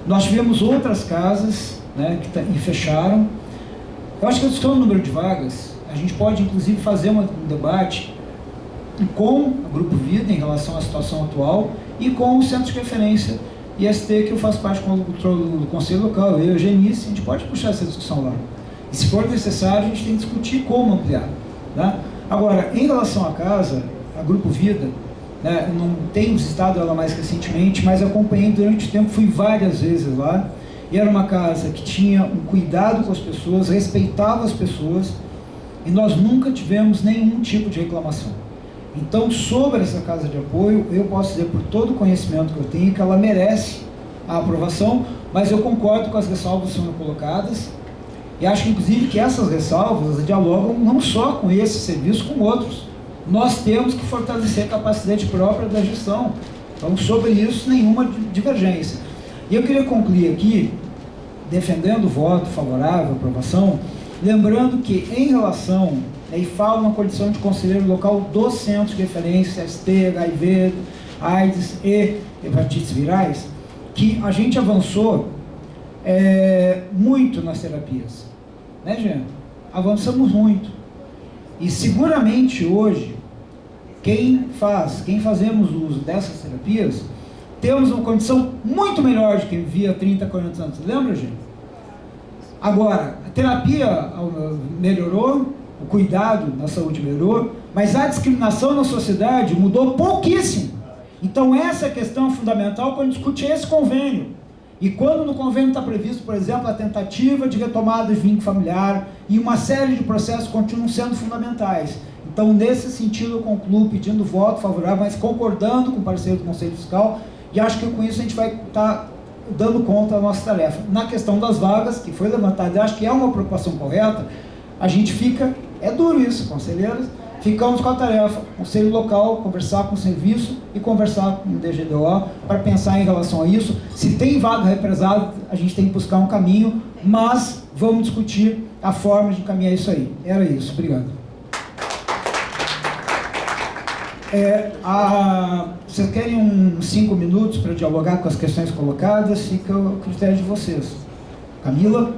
Nós tivemos outras casas, né, e fecharam. Eu acho que a discussão do número de vagas, a gente pode inclusive fazer um debate com o Grupo Vida em relação à situação atual e com o Centro de Referência IST, que eu faço parte do Conselho Local, eu e a Eugenice, a gente pode puxar essa discussão lá. E se for necessário, a gente tem que discutir como ampliar. Tá? Agora, em relação à casa, a Grupo Vida, né, eu não tenho visitado ela mais recentemente, mas acompanhei durante o tempo, fui várias vezes lá, e era uma casa que tinha um cuidado com as pessoas, respeitava as pessoas, e nós nunca tivemos nenhum tipo de reclamação. Então, sobre essa casa de apoio, eu posso dizer por todo o conhecimento que eu tenho que ela merece a aprovação, mas eu concordo com as ressalvas que são colocadas, e acho inclusive que essas ressalvas dialogam não só com esse serviço, com outros. Nós temos que fortalecer a capacidade própria da gestão. Então, sobre isso, nenhuma divergência. E eu queria concluir aqui, defendendo o voto favorável à aprovação, lembrando que, em relação, e falo na condição de conselheiro local do Centro de Referência, ST, HIV, AIDS e hepatites virais, que a gente avançou muito nas terapias. Né, Jean? Avançamos muito. E seguramente hoje, quem fazemos uso dessas terapias, temos uma condição muito melhor de quem vivia 30, 40 anos. Lembra, gente? Agora, a terapia melhorou, o cuidado na saúde melhorou, mas a discriminação na sociedade mudou pouquíssimo. Então essa questão é fundamental quando discute esse convênio. E quando no convênio está previsto, por exemplo, a tentativa de retomada de vínculo familiar e uma série de processos continuam sendo fundamentais. Então, nesse sentido, eu concluo pedindo voto favorável, mas concordando com o parceiro do Conselho Fiscal, e acho que com isso a gente vai estar dando conta da nossa tarefa. Na questão das vagas, que foi levantada, eu acho que é uma preocupação correta, a gente fica, é duro isso, conselheiros, ficamos com a tarefa, Conselho Local, conversar com o serviço e conversar com o DGDO para pensar em relação a isso. Se tem vaga represada, a gente tem que buscar um caminho, mas vamos discutir a forma de encaminhar isso aí. Era isso. Obrigado. Vocês querem uns 5 minutos para dialogar com as questões colocadas? Fica o critério de vocês. Camila?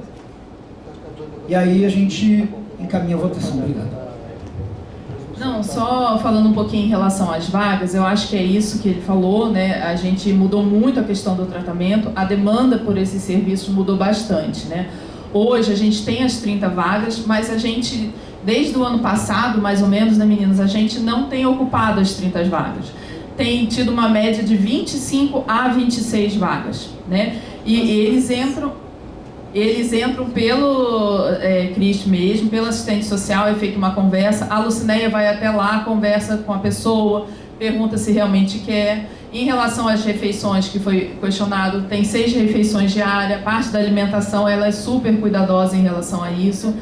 E aí a gente encaminha a votação. Obrigado. Não, só falando um pouquinho em relação às vagas, eu acho que é isso que ele falou, né? A gente mudou muito a questão do tratamento, a demanda por esses serviços mudou bastante, né? Hoje a gente tem as 30 vagas, mas a gente, desde o ano passado, mais ou menos, né, meninas, a gente não tem ocupado as 30 vagas. Tem tido uma média de 25 a 26 vagas, né? E eles entram pelo CRIS mesmo, pelo assistente social, é feita uma conversa, a Lucinéia vai até lá, conversa com a pessoa, pergunta se realmente quer. Em relação às refeições, que foi questionado, tem 6 refeições diárias, parte da alimentação ela é super cuidadosa em relação a isso.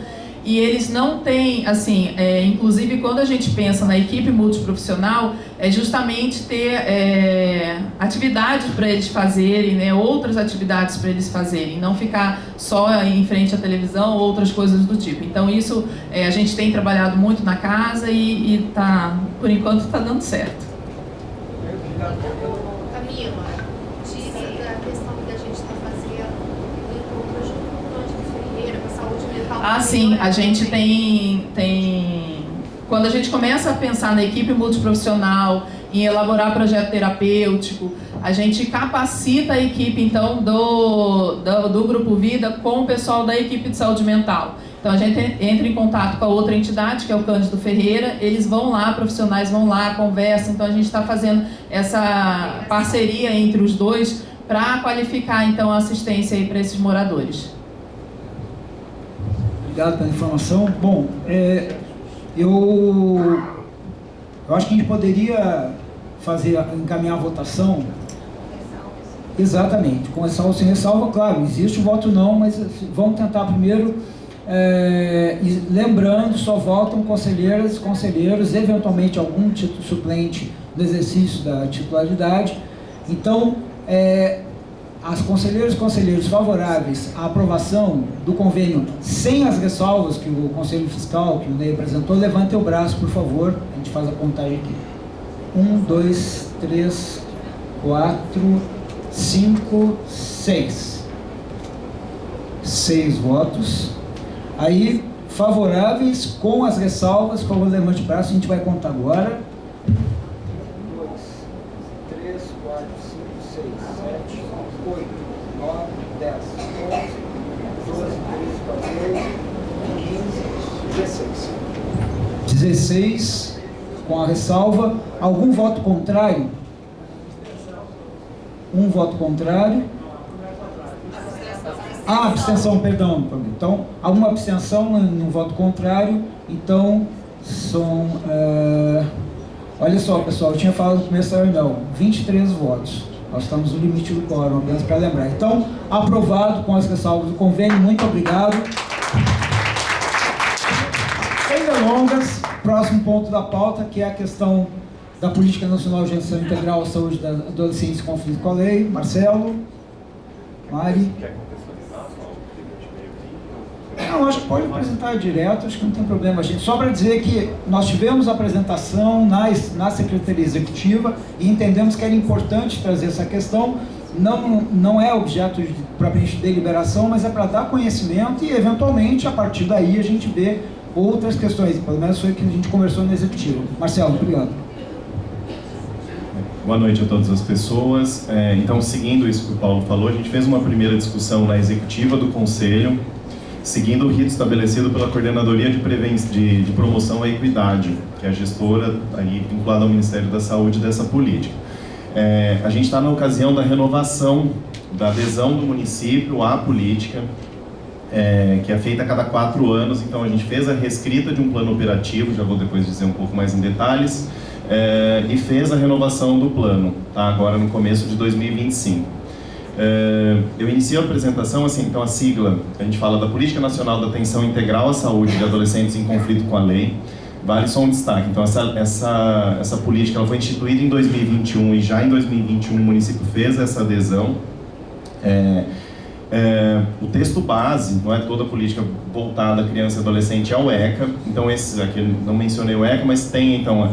e eles não têm, assim, inclusive quando a gente pensa na equipe multiprofissional, é justamente ter atividades para eles fazerem, né, outras atividades para eles fazerem, não ficar só em frente à televisão ou outras coisas do tipo. Então isso a gente tem trabalhado muito na casa e tá, por enquanto está dando certo. Camila, diz da questão que a gente está fazendo em conjunto com o Plano de Ferreira, com a saúde mental. Ah, sim, a gente tem... Quando a gente começa a pensar na equipe multiprofissional, em elaborar projeto terapêutico, a gente capacita a equipe, então, do Grupo Vida com o pessoal da equipe de saúde mental. Então, a gente entra em contato com a outra entidade, que é o Cândido Ferreira, eles vão lá, profissionais vão lá, conversam, então a gente está fazendo essa parceria entre os dois para qualificar, então, a assistência aí para esses moradores. Obrigado pela informação. Bom, eu acho que a gente poderia encaminhar a votação. Exatamente, com ressalva, sem ressalva, claro, existe o voto não, mas vamos tentar primeiro, lembrando, só votam conselheiras e conselheiros, eventualmente algum título suplente no exercício da titularidade. Então, as conselheiras e conselheiros favoráveis à aprovação do convênio sem as ressalvas que o Conselho Fiscal, que o Ney apresentou, levantem o braço, por favor, a gente faz a contagem aqui. 1, 2, 3, 4, 5, 6. 6 votos. Aí, favoráveis com as ressalvas, por favor, levante o braço, a gente vai contar agora. 2, 3, 4, 5, 6, 7, 8, 9, 10, 11, 12, 13, 14, 15, 16. 16 com a ressalva. Algum voto contrário? Um voto contrário. Abstenção, perdão. Então, alguma abstenção no voto contrário. Então, são... olha só, pessoal, eu tinha falado no começo da reunião, 23 votos. Nós estamos no limite do quórum, apenas para lembrar. Então, aprovado com as ressalvas do convênio. Muito obrigado. Sem delongas, próximo ponto da pauta, que é a questão da Política Nacional de Gestão Integral à Saúde da Adolescentes em Conflito com a Lei. Marcelo, Mari. Não, acho que pode apresentar direto, acho que não tem problema, gente. Só para dizer que nós tivemos a apresentação na Secretaria Executiva e entendemos que era importante trazer essa questão. Não é objeto de propriamente deliberação, mas é para dar conhecimento e, eventualmente, a partir daí a gente vê outras questões. Pelo menos foi o que a gente conversou no Executivo. Marcelo, obrigado. Boa noite a todas as pessoas. Então, seguindo isso que o Paulo falou, a gente fez uma primeira discussão na Executiva do Conselho, seguindo o rito estabelecido pela Coordenadoria de Promoção à Equidade, que é a gestora aí, vinculada ao Ministério da Saúde dessa política. A gente está na ocasião da renovação da adesão do município à política, que é feita a cada 4 anos. Então a gente fez a reescrita de um plano operativo, já vou depois dizer um pouco mais em detalhes, e fez a renovação do plano, tá? Agora no começo de 2025. Eu inicio a apresentação assim, então a sigla, a gente fala da Política Nacional da Atenção Integral à Saúde de Adolescentes em Conflito com a Lei. Vale só um destaque, então essa política ela foi instituída em 2021 e já em 2021 o município fez essa adesão. O texto base, não é toda a política voltada à criança e adolescente, é o ECA. Então esse aqui eu não mencionei o ECA, mas tem então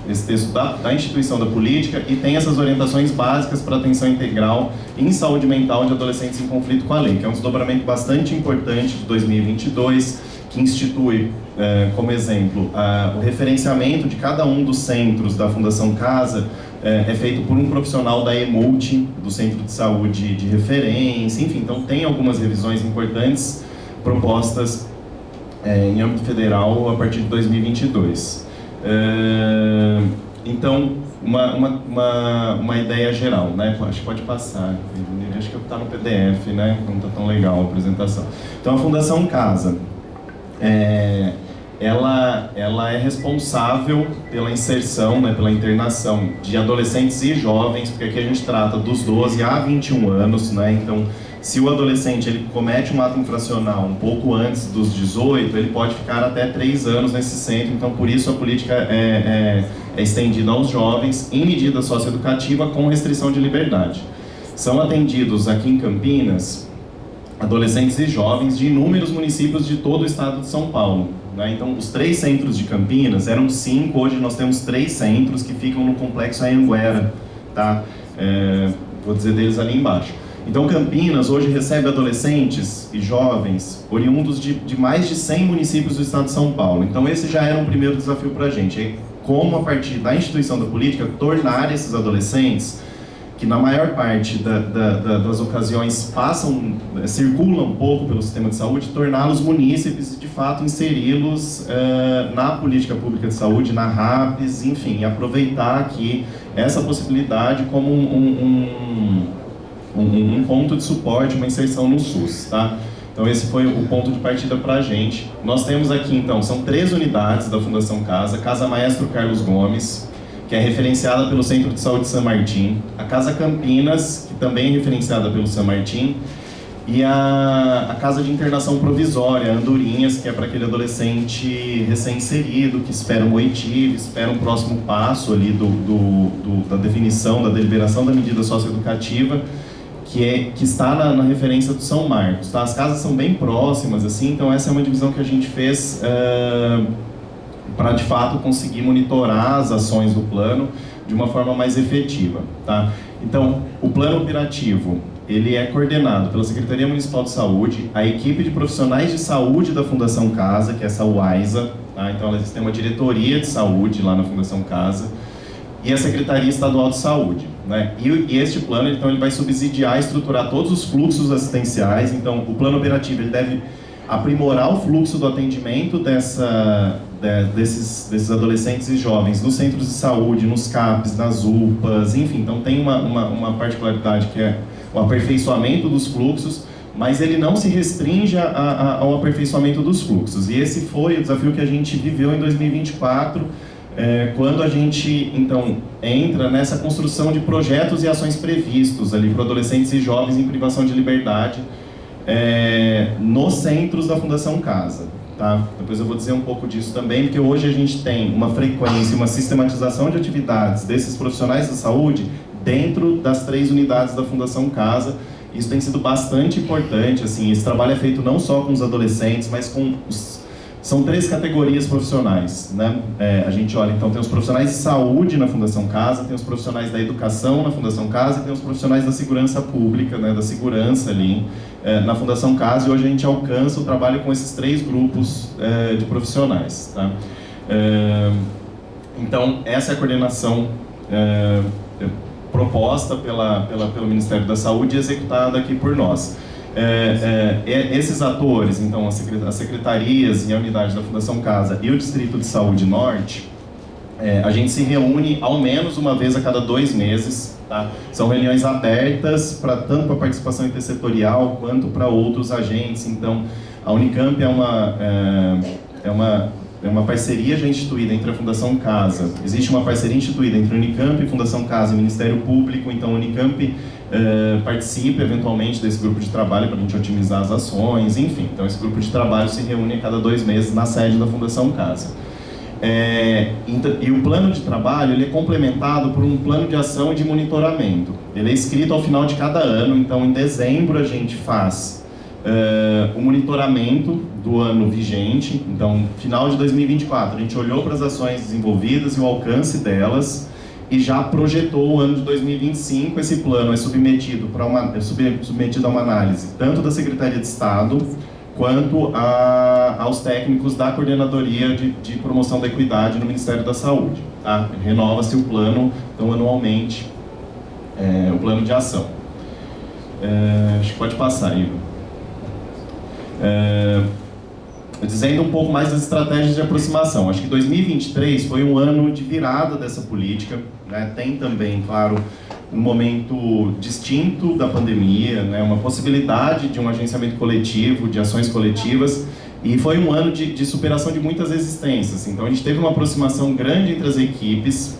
esse texto da instituição da política e tem essas orientações básicas para atenção integral em saúde mental de adolescentes em conflito com a lei, que é um desdobramento bastante importante de 2022, que institui, como exemplo, o referenciamento de cada um dos centros da Fundação Casa. É feito por um profissional da EMULT, do Centro de Saúde de Referência, enfim, então tem algumas revisões importantes propostas em âmbito federal a partir de 2022. Então, uma ideia geral, né? Acho que pode passar, acho que está no PDF, né? Não está tão legal a apresentação. Então, a Fundação Casa, ela é responsável pela inserção, né, pela internação de adolescentes e jovens, porque aqui a gente trata dos 12 a 21 anos, né, então se o adolescente ele comete um ato infracional um pouco antes dos 18, ele pode ficar até 3 anos nesse centro. Então, por isso a política é estendida aos jovens em medida socioeducativa com restrição de liberdade. São atendidos aqui em Campinas adolescentes e jovens de inúmeros municípios de todo o estado de São Paulo, né? Então, os 3 centros de Campinas eram 5, hoje nós temos 3 centros que ficam no Complexo Anhanguera, tá? Vou dizer deles ali embaixo. Então, Campinas hoje recebe adolescentes e jovens oriundos de mais de 100 municípios do estado de São Paulo. Então, esse já era um primeiro desafio para a gente. É como, a partir da instituição da política, tornar esses adolescentes, que na maior parte das ocasiões circulam um pouco pelo sistema de saúde, torná-los munícipes e, de fato, inseri-los na política pública de saúde, na RAPS, enfim, aproveitar aqui essa possibilidade como um ponto de suporte, uma inserção no SUS, tá? Então esse foi o ponto de partida para a gente. Nós temos aqui, então, são 3 unidades da Fundação Casa Maestro Carlos Gomes, que é referenciada pelo Centro de Saúde San Martín, a Casa Campinas, que também é referenciada pelo San Martín, e a Casa de Internação Provisória, Andorinhas, que é para aquele adolescente recém-inserido, que espera um oitivo, espera um próximo passo ali da definição, da deliberação da medida socioeducativa, que está na referência do São Marcos, tá? As casas são bem próximas, assim, então essa é uma divisão que a gente fez para, de fato, conseguir monitorar as ações do plano de uma forma mais efetiva, tá? Então, o plano operativo, ele é coordenado pela Secretaria Municipal de Saúde, a equipe de profissionais de saúde da Fundação Casa, que é essa UAISA, tá? Então, eles têm uma diretoria de saúde lá na Fundação Casa, e a Secretaria Estadual de Saúde, né? E este plano, então, ele vai subsidiar e estruturar todos os fluxos assistenciais. Então, o plano operativo, ele deve aprimorar o fluxo do atendimento desses adolescentes e jovens nos centros de saúde, nos CAPs, nas UPAs, enfim. Então, tem uma particularidade que é o aperfeiçoamento dos fluxos, mas ele não se restringe ao aperfeiçoamento dos fluxos. E esse foi o desafio que a gente viveu em 2024, quando a gente, então, entra nessa construção de projetos e ações previstos ali para adolescentes e jovens em privação de liberdade nos centros da Fundação Casa, tá? Depois eu vou dizer um pouco disso também, porque hoje a gente tem uma frequência, uma sistematização de atividades desses profissionais da saúde dentro das 3 unidades da Fundação Casa. Isso tem sido bastante importante, assim, esse trabalho é feito não só com os adolescentes, mas com são 3 categorias profissionais, né? A gente olha, então, tem os profissionais de saúde na Fundação Casa, tem os profissionais da educação na Fundação Casa e tem os profissionais da segurança pública, né, da segurança ali na Fundação Casa, e hoje a gente alcança o trabalho com esses 3 grupos de profissionais, tá? Então, essa é a coordenação proposta pelo Ministério da Saúde e executada aqui por nós. Esses atores, então, as secretarias e a unidade da Fundação Casa e o Distrito de Saúde Norte, a gente se reúne ao menos uma vez a cada 2 meses, tá? São reuniões abertas tanto para participação intersetorial quanto para outros agentes. Então, a Unicamp é uma parceria já instituída entre a Fundação Casa. Existe uma parceria instituída entre a Unicamp, Fundação Casa e Ministério Público. Então, a Unicamp participa eventualmente desse grupo de trabalho para a gente otimizar as ações, enfim. Então, esse grupo de trabalho se reúne a cada 2 meses na sede da Fundação Casa. E o plano de trabalho, ele é complementado por um plano de ação e de monitoramento. Ele é escrito ao final de cada ano. Então, em dezembro, a gente faz o monitoramento do ano vigente. Então, final de 2024, a gente olhou para as ações desenvolvidas e o alcance delas e já projetou o ano de 2025. Esse plano é submetido a uma análise tanto da Secretaria de Estado quanto aos técnicos da Coordenadoria de Promoção da Equidade no Ministério da Saúde, tá? Renova-se o plano, então, anualmente, o plano de ação. Acho que pode passar, Igor. Dizendo um pouco mais das estratégias de aproximação. Acho que 2023 foi um ano de virada dessa política, né? Tem também, claro, um momento distinto da pandemia, né? Uma possibilidade de um agenciamento coletivo, de ações coletivas, E foi um ano de superação de muitas resistências. Então a gente teve uma aproximação grande entre as equipes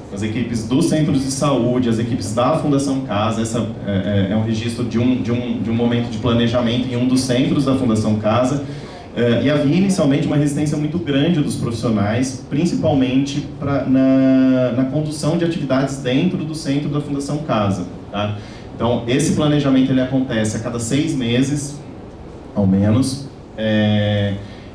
dos centros de saúde, as equipes da Fundação Casa. Essa é um registro de um momento de planejamento em um dos centros da Fundação Casa. E havia inicialmente uma resistência muito grande dos profissionais, principalmente na condução de atividades dentro do centro da Fundação Casa. Tá? Então esse planejamento ele acontece a cada 6 meses, ao menos.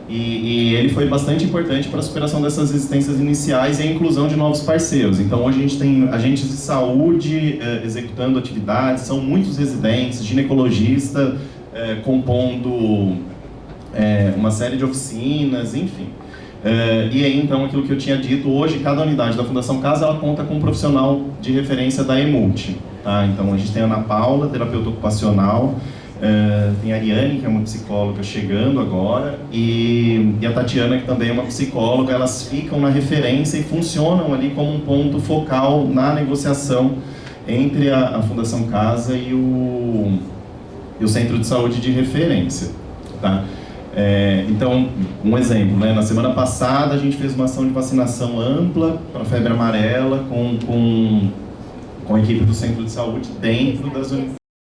E ele foi bastante importante para a superação dessas resistências iniciais e a inclusão de novos parceiros. Então hoje a gente tem agentes de saúde executando atividades, são muitos residentes, ginecologista compondo uma série de oficinas, enfim. E aí então aquilo que eu tinha dito, hoje cada unidade da Fundação Casa ela conta com um profissional de referência da EMULT. Tá? Então a gente tem a Ana Paula, terapeuta ocupacional, tem a Ariane, que é uma psicóloga chegando agora, e a Tatiana, que também é uma psicóloga. Elas ficam na referência e funcionam ali como um ponto focal na negociação entre a Fundação Casa e o Centro de Saúde de Referência. Tá? Então, um exemplo, né? Na semana passada a gente fez uma ação de vacinação ampla para febre amarela com a equipe do Centro de Saúde dentro das unidades.